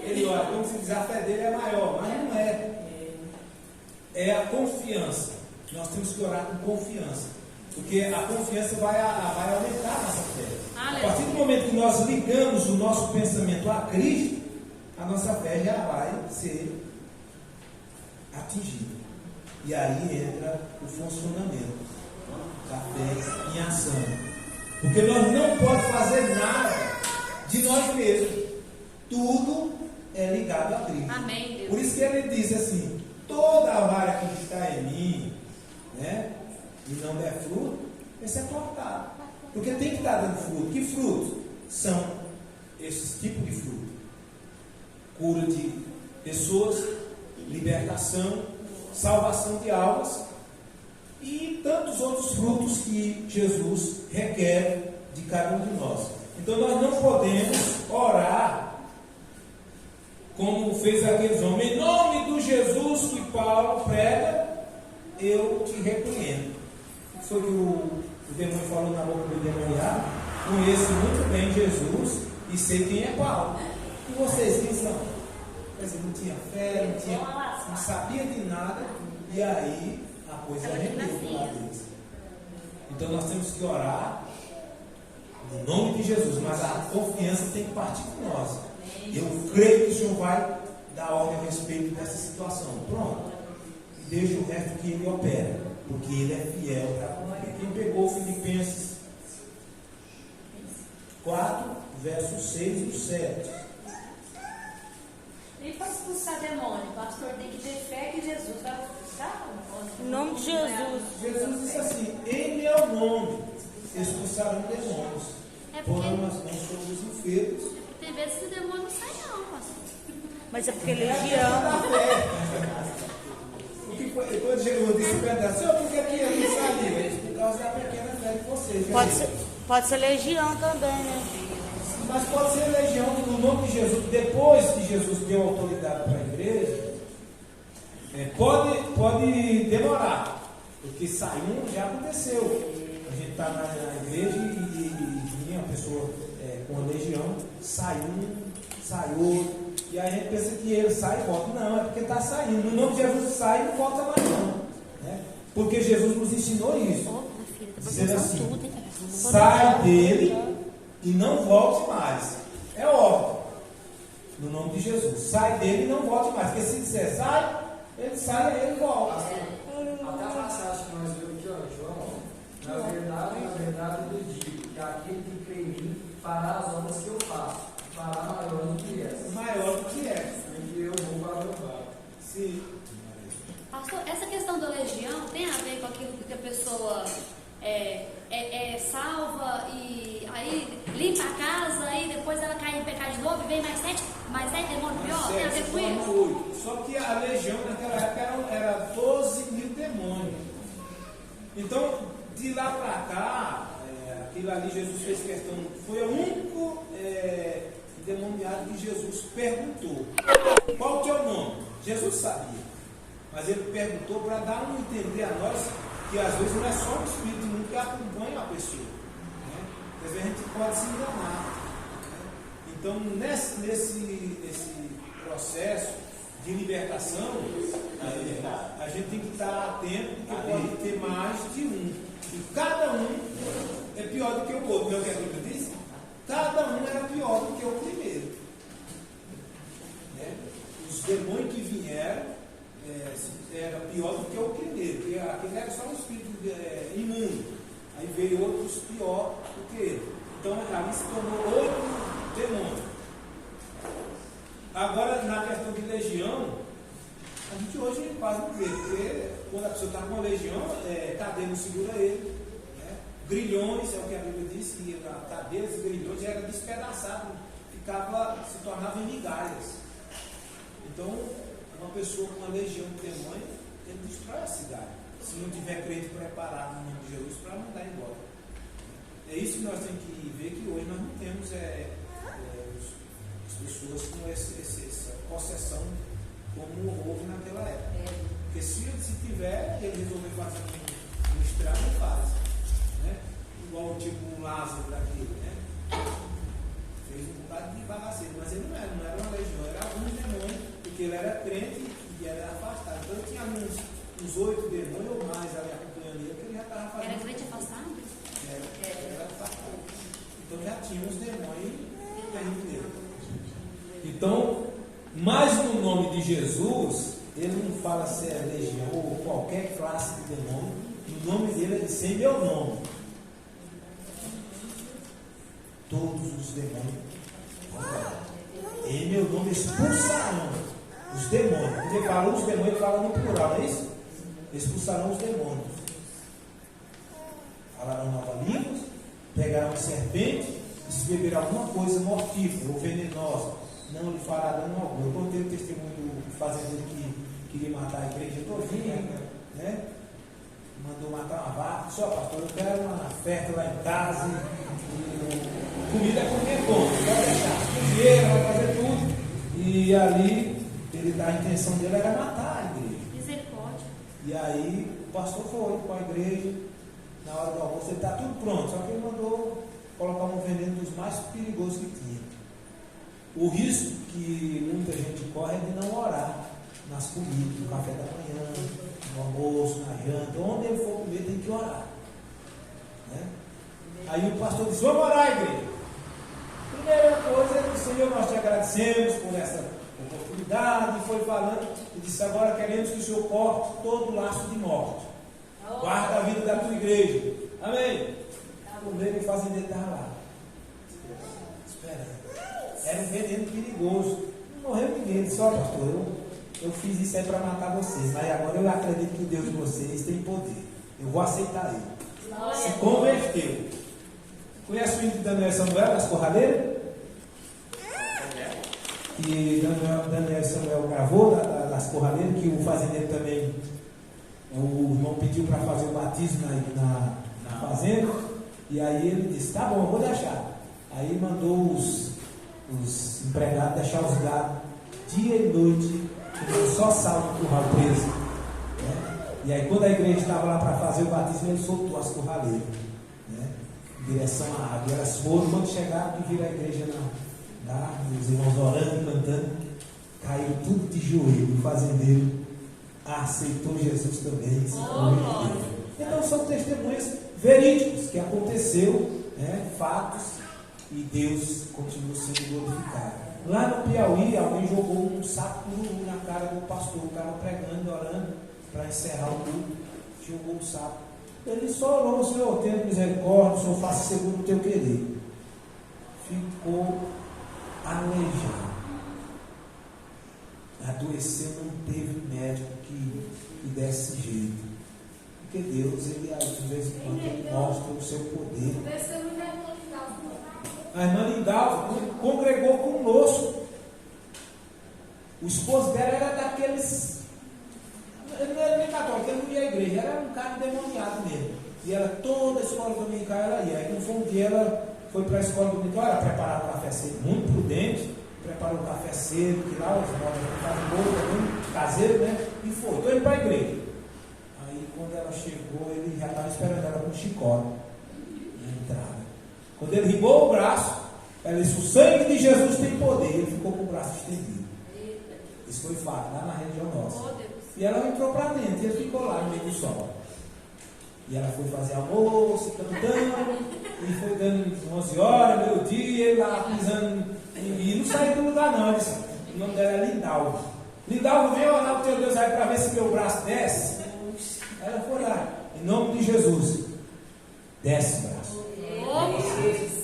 ele olha, como se diz, a fé dele é maior, mas não é. É a confiança. Nós temos que orar com confiança, porque a confiança vai aumentar a nossa fé. A partir do momento que nós ligamos o nosso pensamento a Cristo, a nossa fé já vai ser atingida. E aí entra o funcionamento da fé em ação. Porque nós não podemos fazer nada de nós mesmos. Tudo é ligado a Cristo. Amém, Deus. Por isso que ele diz assim: toda a vara que está em mim, né, e não der fruto, esse é cortado. Porque tem que estar dando fruto. Que frutos são esses tipos de fruto? Cura de pessoas, libertação, salvação de almas e tantos outros frutos que Jesus requer de cada um de nós. Então nós não podemos orar como fez aqueles homens: em nome do Jesus que Paulo prega, eu te repreendo. Foi o que o demônio falou na boca do demoniado: conheço muito bem Jesus e sei quem é Paulo. E vocês quem são? Quer dizer, não tinha fé, não sabia de nada, e aí a coisa rendeu do lado deles. Então nós temos que orar no nome de Jesus, mas a confiança tem que partir de nós. Eu creio que o Senhor vai dar ordem a respeito dessa situação. Pronto. E deixa o resto que Ele opera, porque Ele é fiel para cumprir. Quem pegou Filipenses 4, versos 6 e 7. E para expulsar demônio, o pastor tem que ter fé que Jesus vai expulsar? Em nome de Jesus. Jesus disse assim: em meu nome expulsarão demônios, É porque porão as mãos sobre os enfermos. tem vezes que o demônio não sai não, pastor. Mas é porque legião. O que foi? Quando Jesus disse para Senhor, por que aqui eu não sabia? Ele disse: por causa da pequena fé de vocês. Pode ser legião também, né? Mas pode ser legião no nome de Jesus. Depois que Jesus deu autoridade para a igreja, pode demorar, porque sai um, já aconteceu. A gente está na igreja e vinha uma pessoa com a legião, sai um, sai outro, e aí a gente pensa que ele sai e volta. Não, é porque está saindo. No nome de Jesus sai e não volta mais não, né? Porque Jesus nos ensinou isso. Dizer assim: sai dele e não volte mais. É óbvio. No nome de Jesus, sai dele e não volte mais. Porque se disser sai, ele sai e ele volta. Até a passagem que nós vimos aqui, ó, João, na verdade eu digo que aquele que crê em mim, fará as obras que eu faço, fará maior do que essa. Maior do que essa. Porque eu vou para o meu Pai. Sim. Pastor, essa questão da legião tem a ver com aquilo que a pessoa é salva e aí limpa a casa, aí depois ela cai em pecado de novo e vem mais sete demônios pior? Tem a ver com isso? Só que a legião naquela época era 12 mil demônios. Então, de lá para cá, aquilo ali Jesus fez questão, foi o único endemoniado que Jesus perguntou. Qual que é o nome? Jesus sabia. Mas ele perguntou para dar um entender a nós que às vezes não é só o Espírito Mundo que acompanha a pessoa. Né? Às vezes a gente pode se enganar. Né? Então, nesse processo de libertação, a gente tem que estar atento, porque pode ter mais de um. E cada um é pior do que o outro. Não é o que a Bíblia diz? Cada um era pior do que o primeiro. Né? Os demônios que vieram era pior do que o primeiro, porque aquele era só um espírito imundo. Aí veio outros pior do que ele. Então ali se tornou outro demônio. Agora, na questão de legião, a gente hoje quase não vê, porque quando a pessoa está com uma legião, cadeia não segura ele. Né? Grilhões, é o que a Bíblia diz, que cadeias e grilhões era despedaçado, se tornava em migalhas. Então, uma pessoa com uma legião de demônio, ele destrói a cidade, se não tiver crente preparado no nome de Jesus para mandar embora. É isso que nós temos que ver, que hoje nós não temos as pessoas com essa possessão como houve naquela época. Porque se tiver, ele resolver fazer um estrago, ele faz. Né? Igual tipo o Lázaro daquele, né? Fez um bocado de bagaceiro, mas ele não era uma legião, era alguns demônios, porque ele era crente e era afastado. Então ele tinha uns 8 demônios ou mais ali acompanhando ele, que ele já estava fazendo. Era crente afastado? Era afastado. Então já tinha uns demônios caindo nele. Então, mas no nome de Jesus, ele não fala se é legião ou qualquer classe de demônio. No nome dele ele diz: em meu nome, todos os demônios, em meu nome expulsarão os demônios. Porque fala os demônios, fala no plural, não é isso? Expulsarão os demônios. Falarão novas línguas, pegarão serpente, e se beber alguma coisa mortífera ou venenosa, não lhe fará dano algum. Eu contei o testemunho do fazendeiro que queria matar a igreja todinha, né? Mandou matar uma vaca. Só, pastor, eu quero uma festa lá em casa, comida é comer bom, vai deixar dinheiro, vai fazer tudo. E ali, a intenção dele era matar a igreja. Misericórdia. E aí, o pastor foi para a igreja, na hora do almoço, ele está tudo pronto, só que ele mandou colocar um veneno dos mais perigosos que tinha. O risco que muita gente corre é de não orar nas comidas, no café da manhã, no almoço, na janta, onde ele for comer tem que orar. Né? Aí o pastor disse: vamos orar, igreja. Primeira coisa é que, Senhor, nós te agradecemos por essa oportunidade. E foi falando e disse: agora queremos que o Senhor corte todo o laço de morte. Guarda a vida da tua igreja. Amém. O meio do fazendeiro estava lá, esperando. Era um veneno perigoso. Não morreu ninguém. Só, pastor, eu fiz isso aí para matar vocês, mas agora eu acredito que o Deus de vocês tem poder. Eu vou aceitar ele. Se converteu. Conhece o filho de Daniel e Samuel, das Corraleiras? Que Daniel e Samuel gravou das Corraleiras, que o fazendeiro também, o irmão pediu para fazer o batismo na fazenda, e aí ele disse: tá bom, eu vou deixar. Aí mandou os empregados deixar os gados dia e noite, só sal no curral preso. Né? E aí, quando a igreja estava lá para fazer o batismo, ele soltou as corraleiras, né? Em direção à água. E elas foram, quando chegaram, que viram a igreja lá, os irmãos orando, cantando, caíram tudo de joelho. O fazendeiro aceitou Jesus também. Então, são testemunhas verídicos que aconteceu, né? Fatos. E Deus continua sendo glorificado. Lá no Piauí, alguém jogou um saco na cara do pastor. O cara pregando, orando, para encerrar o culto. Jogou um saco. Ele só orou: Senhor, tenha misericórdia, o Senhor faça segundo o teu querer. ficou aleijado. Adoeceu, não teve médico que desse jeito. Porque Deus, ele de vez em quando, ele mostra o seu poder. A irmã Lindalva congregou conosco. O esposo dela era daqueles. Ele não era nem católico, ele não ia à igreja, era um cara endemoniado mesmo. E ela, toda a escola dominical, ela ia. Aí, quando foi um dia, ela foi para a escola dominical, ela preparava o café cedo, muito prudente, preparou o café cedo, que lá os móveis fazem bolo, caseiro, né? E foi, estou indo para a igreja. Aí, quando ela chegou, ele já estava esperando ela com um chicote na entrada. Quando ele ribou o braço, ela disse: o sangue de Jesus tem poder. Ele ficou com o braço estendido. Isso foi fato, lá na região nossa. E ela entrou para dentro, e ele ficou lá no meio do sol. E ela foi fazer almoço, cantando, e foi dando 11 horas, meio-dia, ele lá pisando, e não saiu do lugar não. Ele disse, o nome dela é Lindalva. Lindalva, vem orar o teu Deus aí para ver se meu braço desce. Ela foi lá, em nome de Jesus, desce o braço.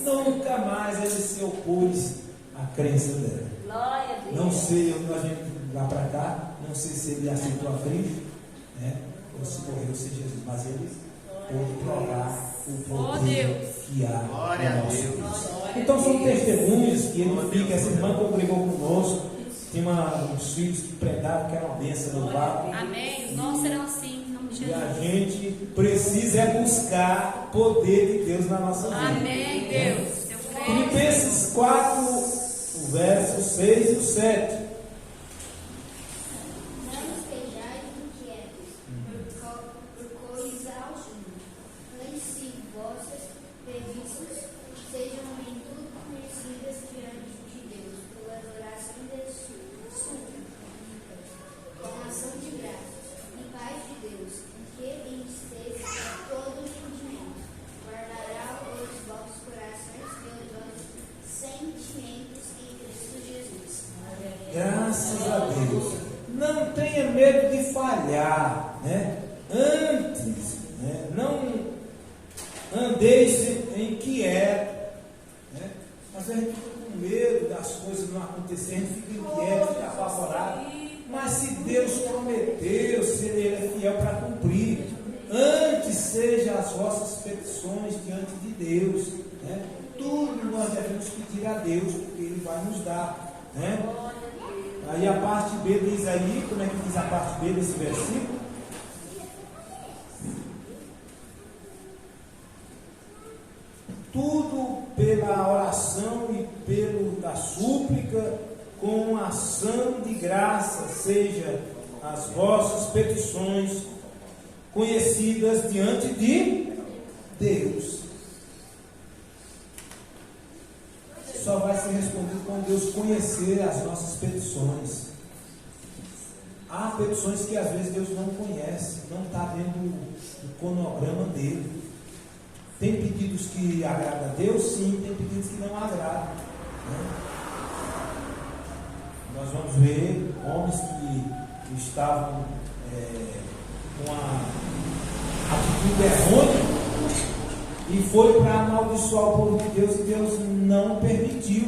Nunca mais ele se opôs à crença dela. Glória a Deus. Não sei onde a gente lá para cá, não sei se ele aceitou a Cristo, né? Ou se morreu sem Jesus, mas ele pôde provar o poder que há no nosso Deus. Então são testemunhos que ele fica. Essa irmã congregou conosco, tinha uns filhos que pregavam, que era uma bênção no barco. Amém. Nós serão assim, em nome de Jesus. E a gente precisa buscar o poder de Deus na nossa vida. Amém, Deus. Filipenses 4, o verso 6 e o 7. Não estejais inquietos por coisa alguma, antes se vossas previstas sejam em tudo conhecidas diante de Deus, pelas orações e súplicas, com ação de graças, e paz de Deus, que enseja todo o entendimento, guardará os vossos corações e os vossos sentimentos em Cristo Jesus. Graças a Deus. Não tenha medo de falhar, né? Antes, né? Não andeis inquieto, né? Às vezes a gente fica com medo das coisas não acontecerem, a gente fica inquieto, fica apavorado. Mas se Deus prometeu, se Ele é fiel para cumprir, antes sejam as vossas petições diante de Deus, né? Tudo nós devemos pedir a Deus, porque Ele vai nos dar, né? Aí a parte B diz aí, como é que diz a parte B desse versículo? Tudo pela oração e da súplica, com ação de graça, seja as vossas petições conhecidas diante de Deus. Só vai ser respondido quando Deus conhecer as nossas petições. Há petições que às vezes Deus não conhece, não está dentro do cronograma dele. Tem pedidos que agradam a Deus, sim, tem pedidos que não agradam, né? Nós vamos ver homens que estavam com a atitude errônea e foi para amaldiçoar o povo de Deus, e Deus não permitiu,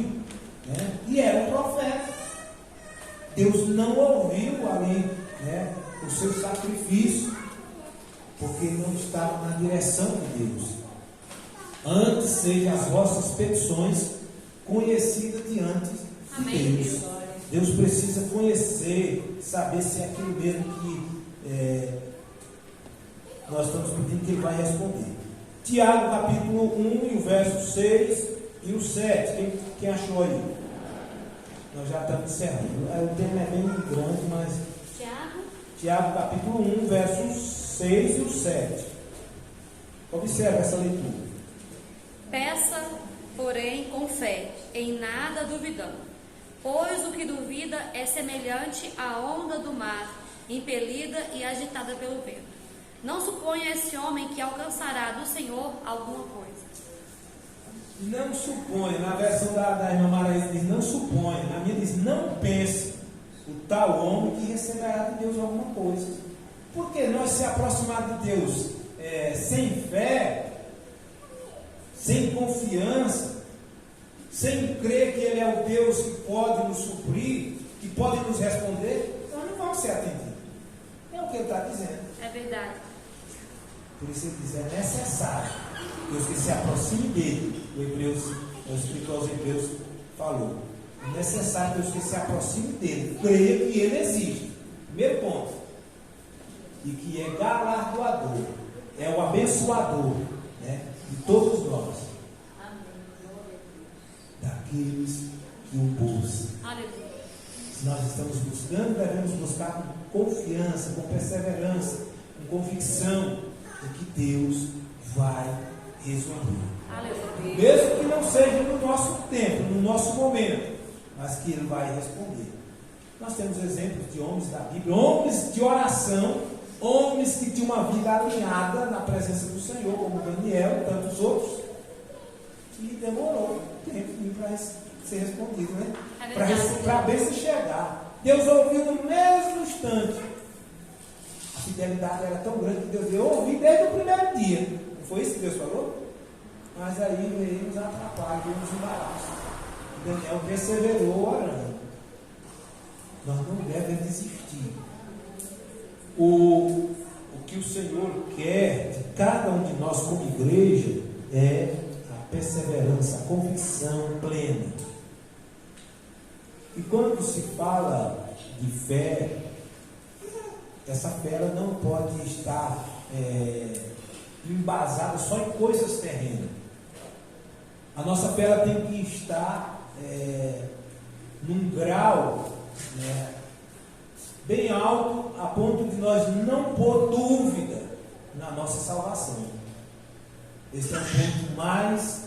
né? E era um profeta. Deus não ouviu ali, né, o seu sacrifício, porque não estava na direção de Deus. Antes sejam as vossas petições conhecidas diante de Deus. Deus precisa conhecer, saber se é aquilo mesmo que nós estamos pedindo, que Ele vai responder. Tiago capítulo 1 e o verso 6 e o 7. Quem achou aí? Nós já estamos encerrando. O tema é bem grande, mas... Tiago capítulo 1, versos 6 e o 7. Observe essa leitura. Peça, porém, com fé, em nada duvidando. Pois o que duvida é semelhante à onda do mar, impelida e agitada pelo vento. Não suponha esse homem que alcançará do Senhor alguma coisa. Não suponha. Na versão da irmã Maria diz não suponha. Na minha diz não pense o tal homem que receberá de Deus alguma coisa. Porque nós se aproximar de Deus sem fé, sem confiança, sem crer que Ele é o Deus que pode nos suprir, que pode nos responder, nós não vamos ser atendidos. É o que Ele está dizendo. É verdade. Por isso Ele diz, é necessário que os que se aproximem dele, o escritor aos Hebreus falou, é necessário que os que se aproximem dele, creiam que Ele existe. Primeiro ponto. E que é galardoador, é o abençoador, né, de todos nós. Daqueles que o buscam. Se nós estamos buscando, devemos buscar com confiança, com perseverança, com convicção de que Deus vai resolver. Mesmo que não seja no nosso tempo, no nosso momento, mas que Ele vai responder. Nós temos exemplos de homens da Bíblia, homens de oração, homens que tinham uma vida alinhada na presença do Senhor, como Daniel e tantos outros, e demorou tempo para ser respondido, né? Para a bênção chegar. Deus ouviu no mesmo instante. A fidelidade era tão grande que Deus deu, eu ouvi desde o primeiro dia. Não foi isso que Deus falou? Mas aí veio os atrapalhos, veio os embaraços. Daniel perseverou orando. Nós não devemos desistir. O que o Senhor quer de cada um de nós como igreja é a perseverança, a convicção plena. E quando se fala de fé, essa fé ela não pode estar embasada só em coisas terrenas. A nossa fé ela tem que estar num grau, né, bem alto, a ponto de nós não pôr dúvida na nossa salvação. Esse é o ponto mais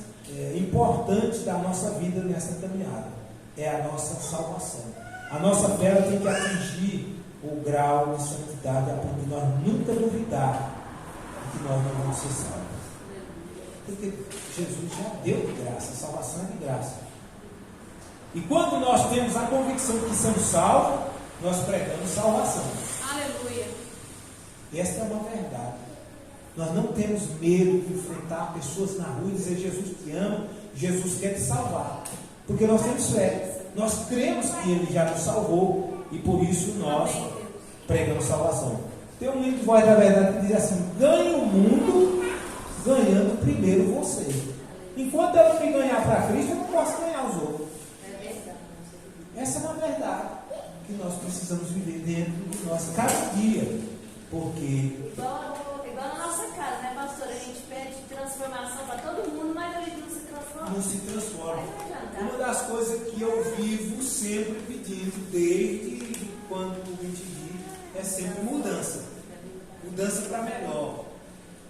importante da nossa vida nessa caminhada. É a nossa salvação. A nossa fé ela tem que atingir o grau de santidade a ponto de nós nunca duvidar de que nós não vamos ser salvos. Porque Jesus já deu de graça, a salvação é de graça. E quando nós temos a convicção de que somos salvos, nós pregamos salvação. Aleluia. Esta é uma verdade. Nós não temos medo de enfrentar pessoas na rua e dizer: Jesus te ama, Jesus quer te salvar. Porque nós temos fé. Nós cremos que Ele já nos salvou e por isso nós pregamos salvação. Tem um livro de Voz da Verdade que diz assim: ganhe o mundo ganhando primeiro você. Enquanto eu não me ganhar para Cristo, eu não posso ganhar os outros. Essa é uma verdade que nós precisamos viver dentro de nós cada dia. Porque igual na nossa casa, né, pastor? A gente pede transformação para todo mundo, mas a gente não se transforma. Não se transforma. Uma das coisas que eu vivo sempre pedindo, desde quando me vi, é sempre mudança. Mudança para melhor.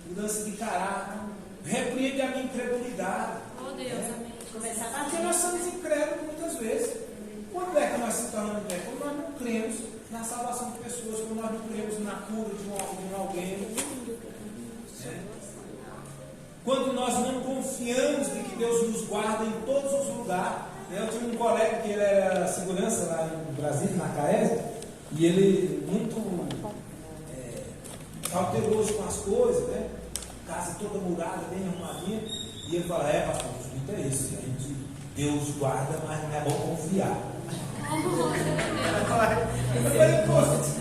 Mudança de caráter. Repreende a minha incredulidade. Oh Deus, amém. Começar a Porque nós somos incrédulos muitas vezes. Quando é que nós se tornamos incrédulos? Quando nós não cremos na salvação de pessoas, quando nós não cremos na cura de alguém. Quando nós não confiamos de que Deus nos guarda em todos os lugares. Eu tinha um colega que ele era segurança lá em Brasília, na CAES, e ele muito cauteloso com as coisas, né? Casa toda murada, bem arrumadinha, e ele fala: pastor, o dito é esse, Deus guarda, mas não é bom confiar. Eu falei: você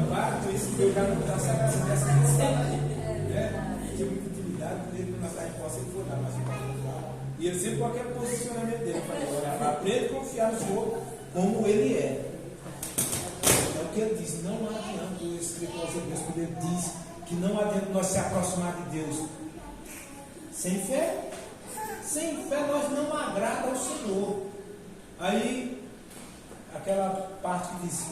para com isso, que eu já não está sabendo dessa questão. Tinha muita intimidade, ele não está em posse, ele foi lá, mas ele confiar. E ele sempre com aquele posicionamento dele. Eu falei: olha, aprende a confiar no Senhor como Ele é. É o que ele diz: não adianta, o escritor aos Hebreus, quando ele diz que não adianta nós se aproximar de Deus sem fé. Sem fé nós não agrada ao Senhor. Aí, aquela parte que diz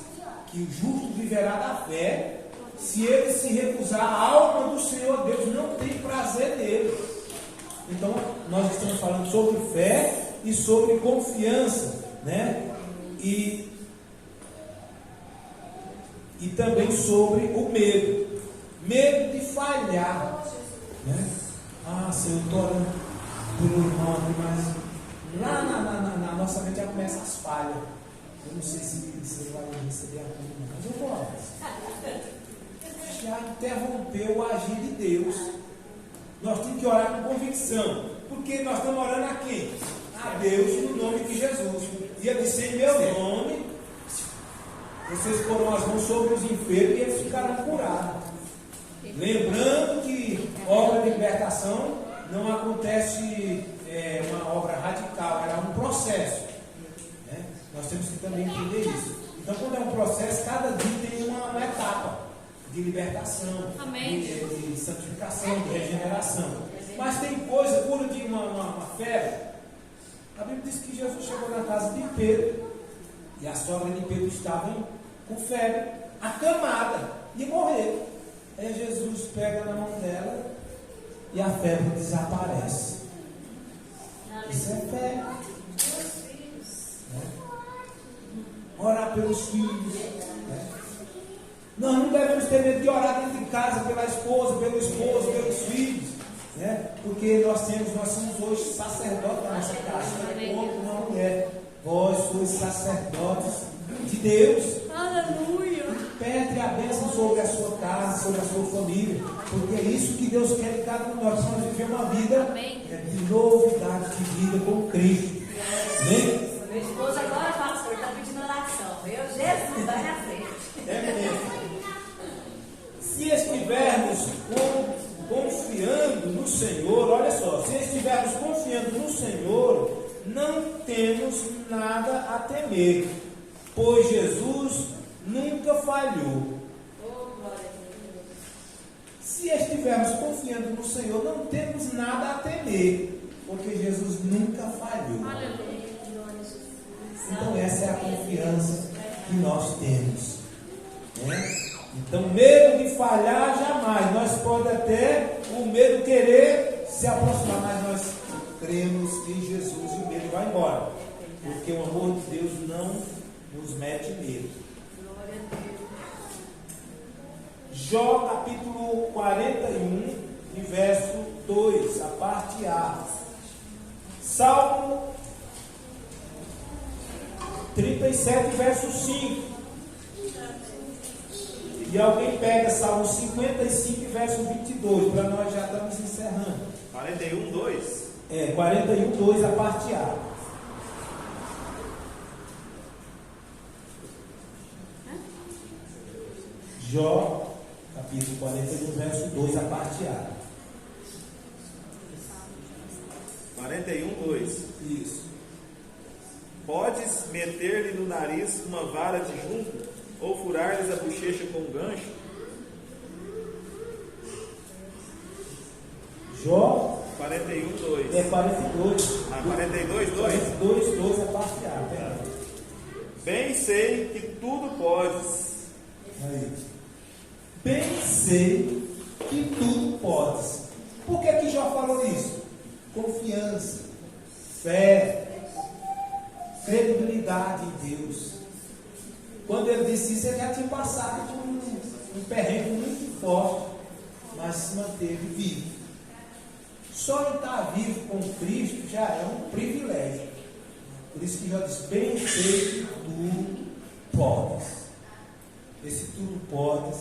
que o justo viverá da fé. Se ele se recusar, a alma do Senhor Deus não tem prazer nele. Então, nós estamos falando sobre fé e sobre confiança, né? E também sobre o medo. Medo de falhar, né? Senhor, eu estou orando pelo irmão, mas lá na nossa mente já começa as falhas. Eu não sei se ele vai receber a cura, mas eu vou orar. Já interrompeu o agir de Deus. Nós temos que orar com convicção. Porque nós estamos orando a quem? a Deus no nome de Jesus. E ele disse: em meu nome, vocês porão as mãos sobre os enfermos e eles ficarão curados. Lembrando que obra de libertação não acontece uma obra radical, é um processo. Né? Nós temos que também entender isso. Então, quando é um processo, cada dia tem uma etapa de libertação, de santificação, de regeneração. Mas tem coisa, cura de uma febre. A Bíblia diz que Jesus chegou na casa de Pedro e a sogra de Pedro estava com febre, acamada, de morrer. Aí Jesus pega na mão dela e a febre desaparece. Isso é fé. Orar pelos filhos. Nós não devemos ter medo de orar dentro de casa pela esposa, pelo esposo, pelos filhos. Porque nós somos hoje sacerdotes da nossa casa. Não é homem, não é mulher. Vós sois sacerdotes de Deus. Aleluia. Pede a bênção sobre a sua casa, sobre a sua família, porque é isso que Deus quer de cada um de nós. Nós viver uma vida de novidade de vida com Cristo. Amém? Meu esposo agora, pastor, está pedindo oração. Meu Jesus, vai na frente. É mesmo. Se estivermos confiando no Senhor, olha só, se estivermos confiando no Senhor, não temos nada a temer, pois Jesus nunca falhou. Se estivermos confiando no Senhor, não temos nada a temer, porque Jesus nunca falhou. Então essa é a confiança que nós temos. Então, medo de falhar jamais. Nós podemos até o medo querer se aproximar, mas nós cremos em Jesus e o medo vai embora, porque o amor de Deus não nos mete medo. Jó capítulo 41, e verso 2, a parte A. Salmo 37, verso 5. E alguém pega Salmo 55, verso 22, para nós já estamos encerrando. 41, 2. 41, 2, a parte A. Jó, capítulo 41, verso 2, a parte A. 41, 2. Isso. Podes meter-lhe no nariz uma vara de junco, ou furar-lhes a bochecha com um gancho? Jó 41, 2. 42. 42, 2. 42, 2, a parte A. Bem sei que tudo podes. Aí. Bem sei que tudo podes. Por que Jó falou isso? Confiança, fé, credibilidade em Deus. Quando ele disse isso, ele já tinha passado por um perrengue muito forte, mas se manteve vivo. Só estar vivo com Cristo já é um privilégio. Por isso que Jó diz: bem sei que tu podes. Esse tudo podes,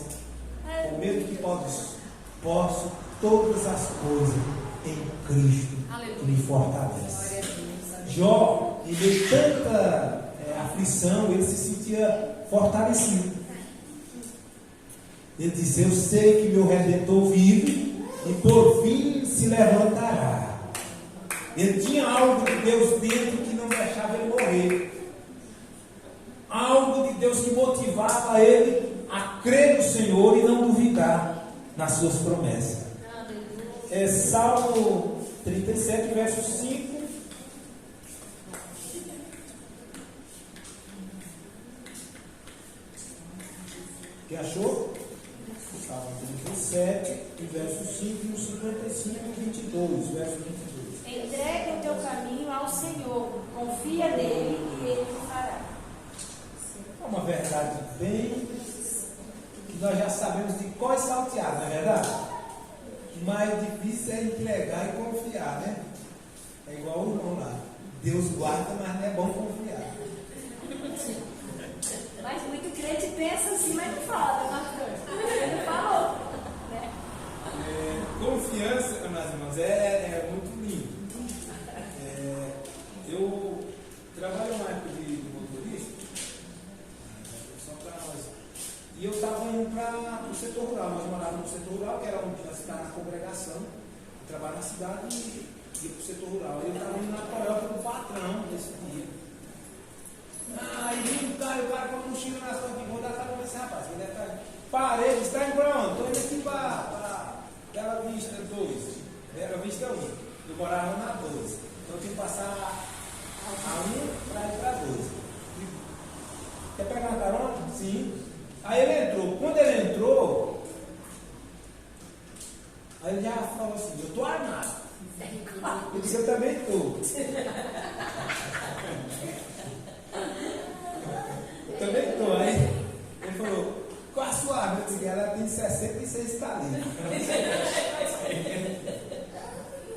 com medo que posso todas as coisas em Cristo que me fortalece. Jó, em meio a tanta aflição, ele se sentia fortalecido. Ele disse: eu sei que meu Redentor vive e por fim se levantará. Ele tinha algo de Deus dentro que não deixava ele morrer. Algo de Deus que motivava ele a crer no Senhor e não duvidar nas suas promessas. Salmo 37, verso 5. Quem achou? Salmo 37, verso 5 e o 55 e 22, verso 22. Entrega o teu caminho ao Senhor, confia nele e ele o fará. É uma verdade bem que nós já sabemos de qual é salteado, não é verdade? O mais difícil é entregar e confiar, né? É igual o irmão lá. Deus guarda, mas não é bom confiar. Mas muito crente pensa assim, mas não fala, pastor. Ele não falou. Né? Confiança, meus irmãos, é muito lindo. Eu setor rural. Nós morávamos no setor rural, que era onde nós estávamos na congregação, trabalhava na cidade e ia para o setor rural. Eu estava indo na Toyota do patrão nesse dia. Aí vim o cara com a mochila nas costas, vou dar carona nesse rapaz. Ele está parei, ele está indo para onde? Estou indo aqui para Bela Vista 2. Bela Vista 1. Eu morava na 2. Então eu tinha que passar a 1 para ir para 2. Quer pegar uma carona? Sim. Aí ele entrou. Quando ele entrou, aí ele já falou assim, eu estou armado. Eu disse, eu também estou. Eu também estou. Aí ele falou, qual a sua arma? Eu disse, ela tem 66 calibres.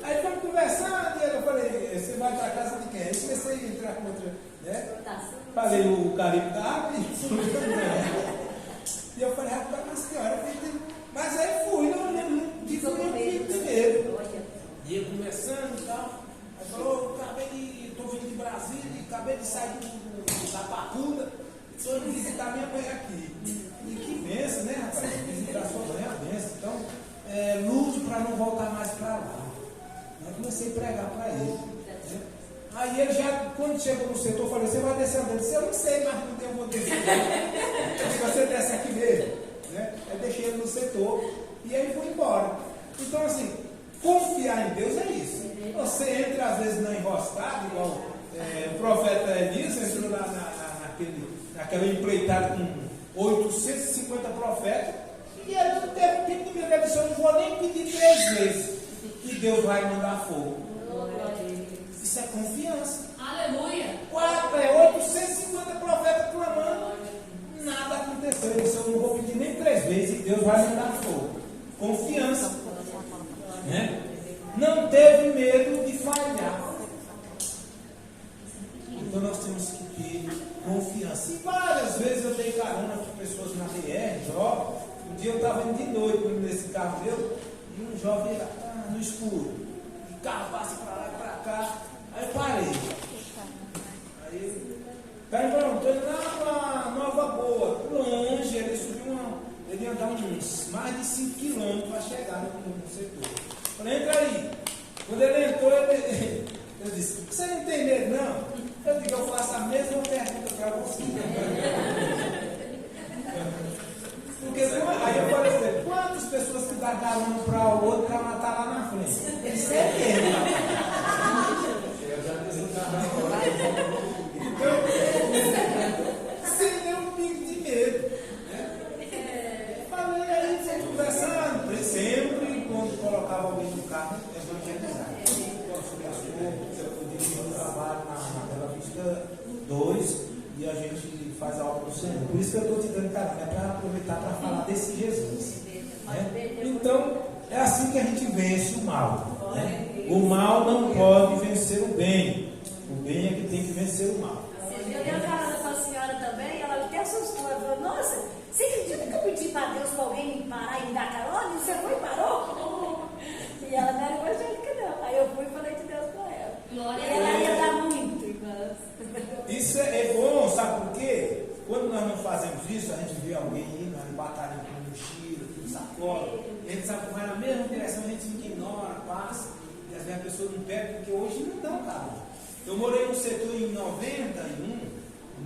Aí fomos conversando e eu falei, você vai para a casa de quem? Aí comecei a entrar com outra, né? Falei o caribe da árvore. E eu falei, rapaz, mas senhora, mas aí fui, não tive medo. E ele conversando e tal. Aí falou, estou vindo de Brasília, acabei de sair da Papuda, estou indo visitar minha mãe aqui. E que benção, né, rapaz? Visitar sua mãe é uma benção. Então, lute para não voltar mais para lá. Aí comecei a pregar para ele. Né? Aí ele já, quando chegou no setor, eu falei, você vai descer? Ele disse, eu não sei, mas não tenho poder. Eu disse, você desce aqui mesmo. Né? Aí deixei ele no setor e aí fui embora. Então, assim, confiar em Deus é isso. Você entra, às vezes, na enroscada, igual o profeta Elias entrou naquela empreitada com 850 profetas, e ele não teve tempo de me agradecer, eu não vou nem pedir 3 vezes, e Deus vai mandar fogo. Isso é confiança. Aleluia. 850 profetas clamando, nada aconteceu. Ele disse, eu não vou pedir nem 3 vezes, e Deus vai mandar fogo. Confiança. Né? Não teve medo de falhar. Então nós temos que ter confiança. E várias vezes eu dei carona com pessoas na BR, jovens. Um dia eu estava indo de noite nesse carro meu, e um jovem lá no escuro. O carro passa para lá e para cá. Aí eu parei. Aí ele, peraí, estou indo lá para Nova Boa. Longe, ele subiu ele ia andar uns mais de 5 quilômetros para chegar no setor. Falei, entra aí. Quando ele entrou, eu disse, você não tem medo, não? Eu digo, eu faço a mesma pergunta para você. Porque, aí eu falei assim, quantas pessoas que dão carona para o outro para matar lá na frente? Ele sempre tem. Então, sem nenhum pingo de medo. Né? Falei, aí você conversando, sempre quando colocava alguém no carro, evangelizar. Eu dirigi um trabalho na Bela Vista 2 e a gente faz a obra do Senhor. Por isso que eu estou te dando carona, é para aproveitar para falar desse Jesus. Né? Então, é assim que a gente vence o mal. Né? O mal não pode vencer o bem. O bem é que tem que vencer o mal. Eu dei uma carona com a senhora também, ela até assustou. Ela falou, nossa, você acredita que eu pedi para Deus para alguém me parar e me dar carona? E você foi e parou? E ela não era evangélica, não. Aí eu fui e falei de Deus para ela. Glória e ela ia dar muito, irmãs. Isso é bom, sabe por quê? Quando nós não fazemos isso, a gente vê alguém indo, batalhando com mochila, com sacola, a gente sabe que vai na mesma direção, a gente ignora, passa, e às vezes a pessoa não pega, porque hoje não dão carona. Eu morei no setor em 91,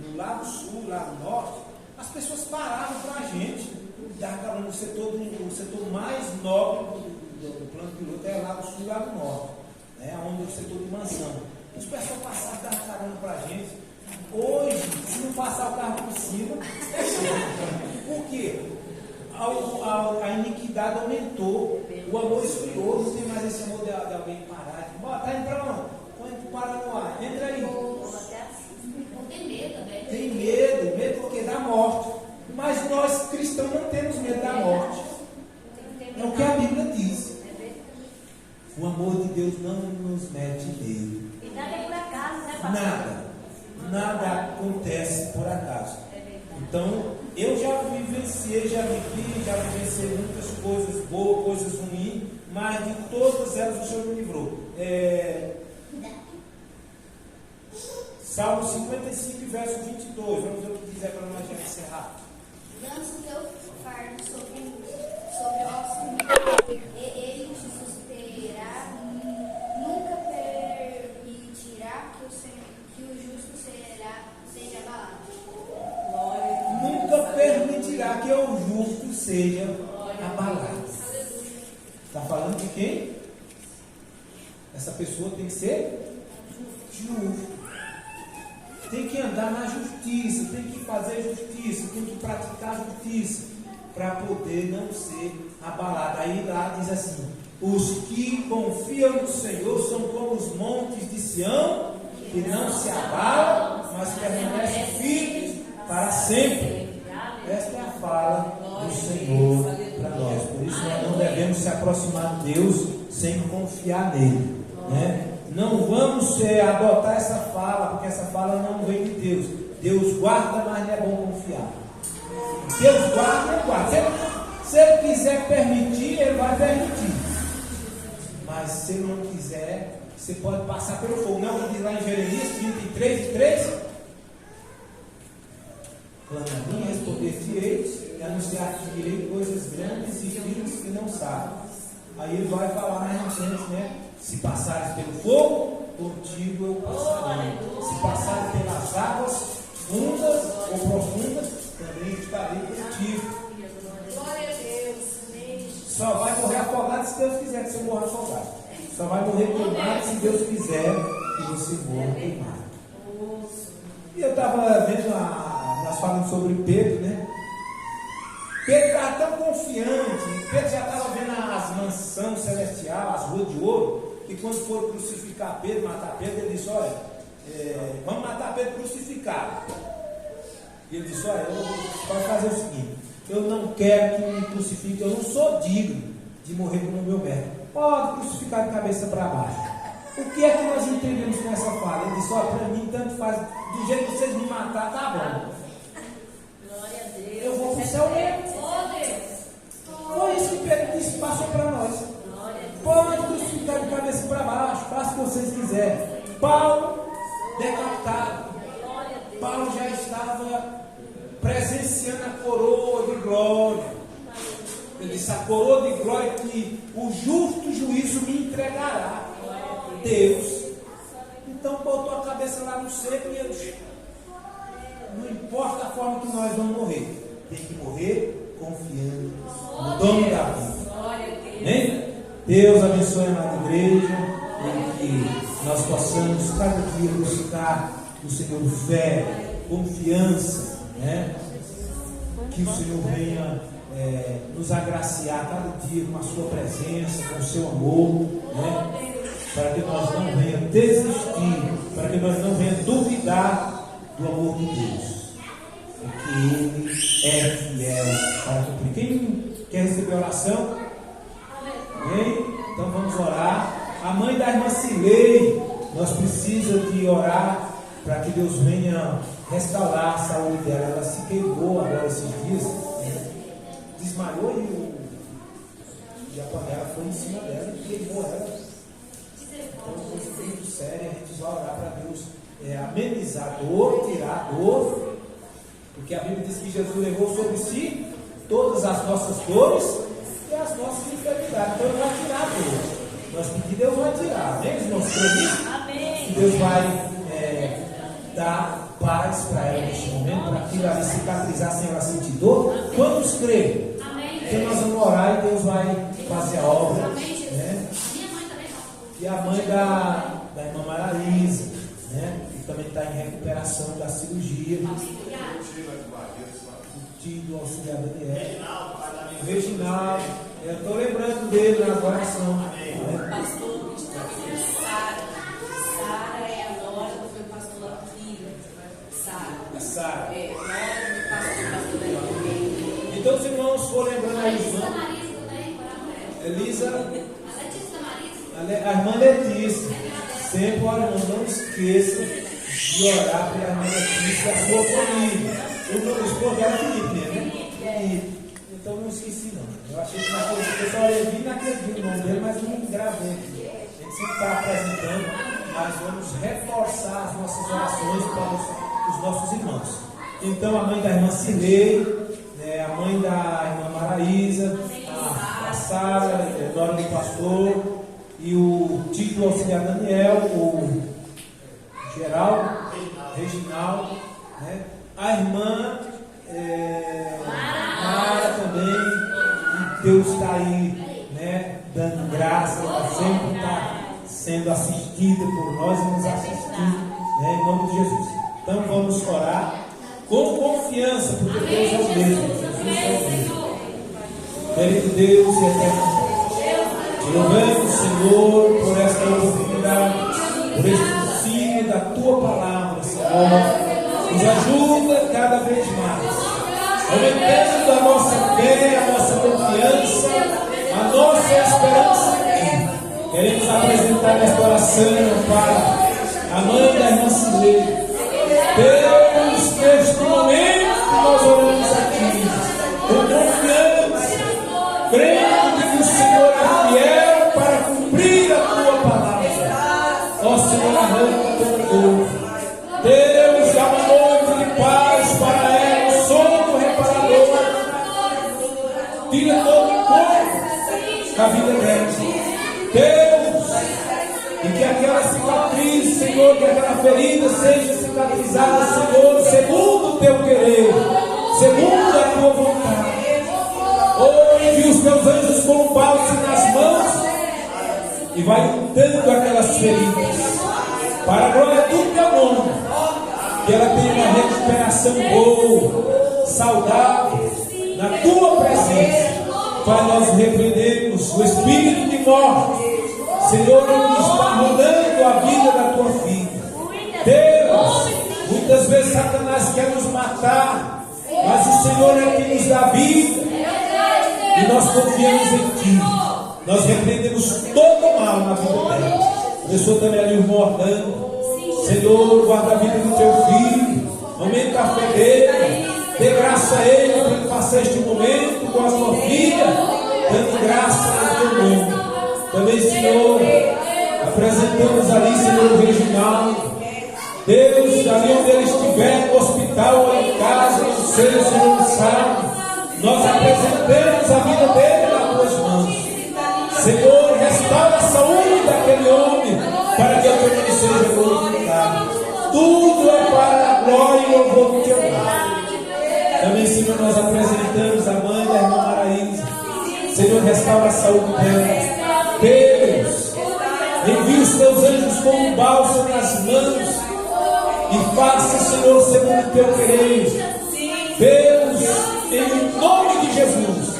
no lado sul, lado norte, as pessoas paravam para a gente, dar carona no setor, o setor mais nobre do plano piloto é lado sul e lado norte, né, onde é o setor de mansão. Os pessoal passavam e davam carona para a gente. Hoje, se não passar o carro por cima, por quê? A iniquidade aumentou, o amor esfriou, não tem mais esse amor de alguém parar. Está indo para onde? Para no ar, entra aí. Tem medo, né? Tem medo porque dá morte. Mas nós cristãos não temos medo da morte. É o que a Bíblia diz. O amor de Deus não nos mete medo. E nada é por acaso, né, pastor? Nada acontece por acaso. Então, eu já vivenciei muitas coisas boas, coisas ruins, mas de todas elas o Senhor me livrou. Salmo 55, verso 22. Vamos ver o que diz para nós já encerrar. Lança o teu fardo sobre osso nu. E ele te susterá, nunca permitirá que o justo seja abalado. Nunca permitirá que o justo seja abalado. Está falando de quem? Essa pessoa tem que ser justo. Tem que andar na justiça, tem que fazer justiça, tem que praticar justiça, para poder não ser abalado. Aí lá diz assim: os que confiam no Senhor são como os montes de Sião, que não se abalam, mas permanecem firmes para sempre. Esta é a fala do Senhor para nós. Por isso nós não devemos se aproximar de Deus sem confiar nele, né? Não vamos adotar essa fala, porque essa fala não vem de Deus. Deus guarda, mas não é bom confiar. Deus guarda, ele guarda. Se ele quiser permitir, ele vai permitir. Mas se ele não quiser, você pode passar pelo fogo. Não, diz lá em Jeremias 23:3. Clama a mim, responder-te-ei, e anunciar-te-ei coisas grandes e firmes que não sabem. Aí ele vai falar mais na frente, né? Se passares pelo fogo, contigo eu passarei. Se passares pelas águas fundas ou profundas, também estarei contigo. Glória a Deus. Só vai morrer afogado se Deus quiser que você morra afogado. Só vai morrer queimado se Deus quiser que você morra queimado. E eu estava vendo, nós falamos sobre Pedro, né? Pedro estava tão confiante, Pedro já estava vendo as mansões celestiais, as ruas de ouro, que quando foram crucificar Pedro, matar Pedro, ele disse: olha, vamos matar Pedro crucificado. E ele disse: olha, eu vou fazer o seguinte, eu não quero que me crucifique, eu não sou digno de morrer como meu mestre. Pode crucificar de cabeça para baixo. O que é que nós entendemos com essa fala? Ele disse: olha, para mim tanto faz, do jeito que vocês me matar, tá bom. Glória a Deus. Eu vou para o céu mesmo. Foi isso que Pedro disse, passou para nós. Pode crucificar de cabeça para baixo, faça o que vocês quiserem. Paulo, decapitado. Paulo já estava presenciando a coroa de glória. Ele disse: a coroa de glória que o justo juízo me entregará. Deus. Então botou a cabeça lá no seco e ele disse: não importa a forma que nós vamos morrer, tem que morrer confiando no dono da vida. Amém? Deus abençoe a amada igreja, e que nós possamos cada dia buscar o Senhor fé, confiança, né? Que o Senhor venha nos agraciar cada dia com a sua presença, com o seu amor, né? Para que nós não venhamos desistir, para que nós não venhamos duvidar do amor de Deus, porque Ele é fiel para cumprir. Quem quer receber oração? Amém? Então vamos orar. A mãe da irmã Cilei, nós precisamos de orar para que Deus venha restaurar a saúde dela. Ela se queimou agora esses dias, desmaiou e a panela foi em cima dela e queimou ela. Então, coisa muito séria, a gente vai orar para Deus amenizar a dor, tirar a dor, porque a Bíblia diz que Jesus levou sobre si todas as nossas dores e as nossas enfermidades. Então, Ele vai tirar a dor. Nós pedimos, Deus vai tirar. Amém, irmãos? Amém. Deus vai dar paz para ela neste momento, para que ela cicatrizar sem ela sentir dor. Quantos creem? Então, nós vamos orar e Deus vai fazer a obra. Né? E a mãe da irmã Maralisa, né? Que também está em recuperação da cirurgia. O tio do auxiliar Daniel. Reginaldo. Eu estou lembrando dele na oração. Né? Pastor, Sara é a nora do meu pastor aqui. Sara. É, nora do meu pastor. Então, os irmãos foram lembrando a irmã Elisa. A irmã Letícia, sempre orando, não esqueça de orar pela irmã Letícia e a sua família. O esposo dela é Felipe, né? Então não esqueci não. Eu achei que naquele dia, eu só vi naquele dia o nome dele, mas não gravei aqui. A gente sempre está apresentando, mas vamos reforçar as nossas orações para os nossos irmãos. Então a mãe da irmã Cilei, né, a a mãe da irmã Maraísa, a Sara, nora do pastor, e o tio auxiliar Daniel, o Geraldo, Reginaldo, né? A irmã Mara também, e Deus está aí, né? Dando graça, ela sempre está sendo assistida por nós e nos assistindo, né? Em nome de Jesus. Então vamos orar com confiança, porque Deus é o mesmo. Jesus é o mesmo. Querido Deus e eterno, te louvamos, Senhor, por esta oportunidade, por este ensino da tua palavra, Senhor. Nos ajuda cada vez mais, aumentando a nossa fé, a nossa confiança, a nossa esperança em ti. Queremos apresentar esta oração para a mãe da irmã Silene. Deus, neste momento nós oramos aqui com confiança, crendo que o Senhor é fiel para cumprir a tua palavra. Ó Senhor, arranca todo dor. Deus, dá uma noite de paz para ela, o sono reparador. Tira todo o corpo da vida dela. Deus, e que aquela cicatriz, Senhor, que aquela ferida seja cicatrizada, Senhor, segundo o teu querer, segundo a tua vontade. Oh, envia os teus anjos com um bálsamo nas mãos e vai untando aquelas feridas, para a glória do teu nome, que ela tenha uma recuperação boa, saudável, na tua presença. Pai, nós repreendemos o espírito de morte, Senhor, que está rodando a vida da tua filha. Deus, muitas vezes Satanás quer nos matar, mas o Senhor é quem nos dá vida, e nós confiamos em ti. Nós repreendemos todo o mal na vida dela. Abençoa também ali o irmão Orlando. Senhor, guarda a vida do teu filho, aumenta a fé dele, dê graça a ele para ele passar este momento com a sua filha, dando graça ao teu nome. Também, Senhor, apresentamos ali, Senhor, o Reginaldo. Deus, ali onde ele estiver, no hospital ou em casa, no seio, Senhor, não sabe, nós apresentamos a vida dele nas tuas mãos. Senhor, restaura a saúde daquele homem, para que a tua nome seja glorificado. Tudo é para a glória e louvor do teu nome. Também, Senhor, nós apresentamos a mãe da irmã Maraísa. Senhor, restaura a saúde dela. Deus, envia os teus anjos com um bálsamo nas mãos e faça, Senhor, segundo o teu querer. Deus, em nome de Jesus,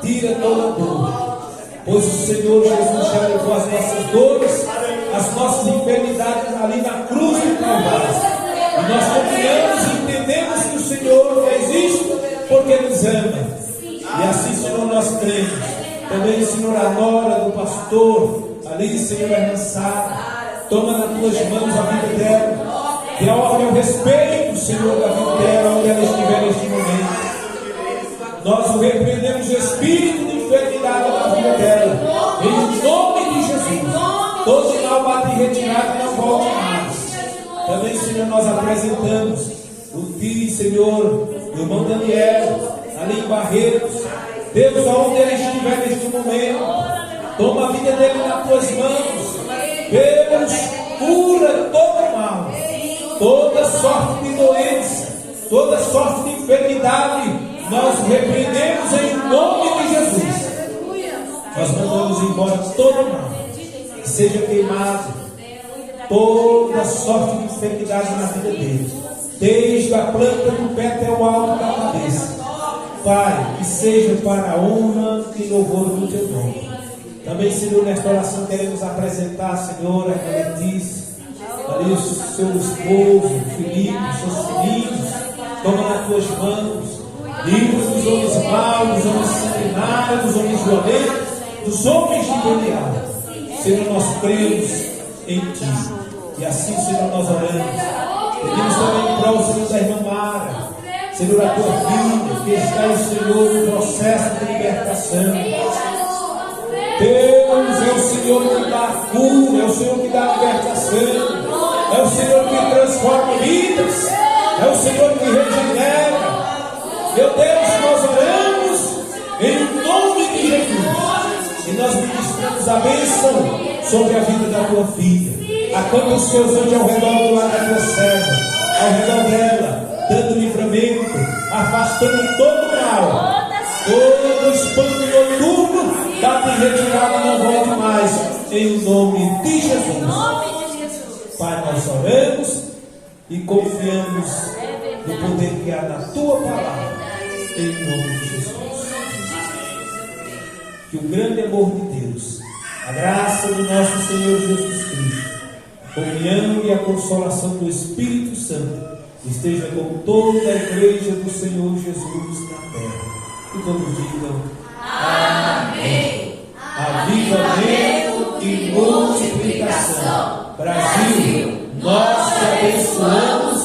tira toda dor, pois o Senhor Jesus já levou as nossas dores, as nossas enfermidades ali na cruz do Calvário. E nós confiamos e entendemos que o Senhor fez isto porque nos ama. E assim, Senhor, nós cremos. Também, Senhor, a nora do pastor, ali, Senhor, a irmã Sara, toma nas tuas mãos a vida dela, dê a ordem ao respeito, Senhor, da vida dela, onde ela estiver neste momento. Nós repreendemos o espírito de enfermidade na vida dela, em nome de Jesus. Todo mal bate em retirada e não volta mais. Também, Senhor, nós apresentamos o tio, Senhor, o irmão Daniel, ali em Barretos. Deus, aonde ele estiver neste momento, toma a vida dele nas tuas mãos. Deus, cura todo mal, toda sorte de doença, toda sorte de enfermidade, nós repreendemos em nome de Jesus. Nós mandamos embora todo mal, que seja queimado, toda sorte de enfermidade na vida dele, desde a planta do pé até o alto da cabeça. Pai, que seja para a honra e louvor do teu nome. Também, Senhor, nesta oração queremos apresentar, Senhor, a Letícia, ali o seu esposo, Felipe, os seus filhinhos. Toma nas tuas mãos, livra dos homens maus, dos homens sanguinários, dos homens violentos, dos homens de Belial. Senhor, nós cremos em ti. E assim, Senhor, nós oramos. Pedimos também para o Senhor da irmã Mara, Senhor, a tua filha, que está em Senhor no processo de libertação. Deus é o Senhor que dá a cura, é o Senhor que dá a libertação, é o Senhor que transforma vidas, é o Senhor que regenera. Meu Deus, nós oramos em nome de Jesus. E nós ministramos a bênção sobre a vida da tua filha. Acampa os teus anjos ao redor do lado da tua serva, ao redor dela, dando livramento, afastando todo o mal. Todo espanto noturno está retirado, não volte mais. Em nome de Jesus. Pai, nós oramos e confiamos no poder que há na tua palavra. Em nome de Jesus. Que o grande amor de Deus, a graça do nosso Senhor Jesus Cristo, a comunhão e a consolação do Espírito Santo esteja com toda a igreja do Senhor Jesus na terra. E todos digam amém. Avivamento e multiplicação. Brasil, nós te abençoamos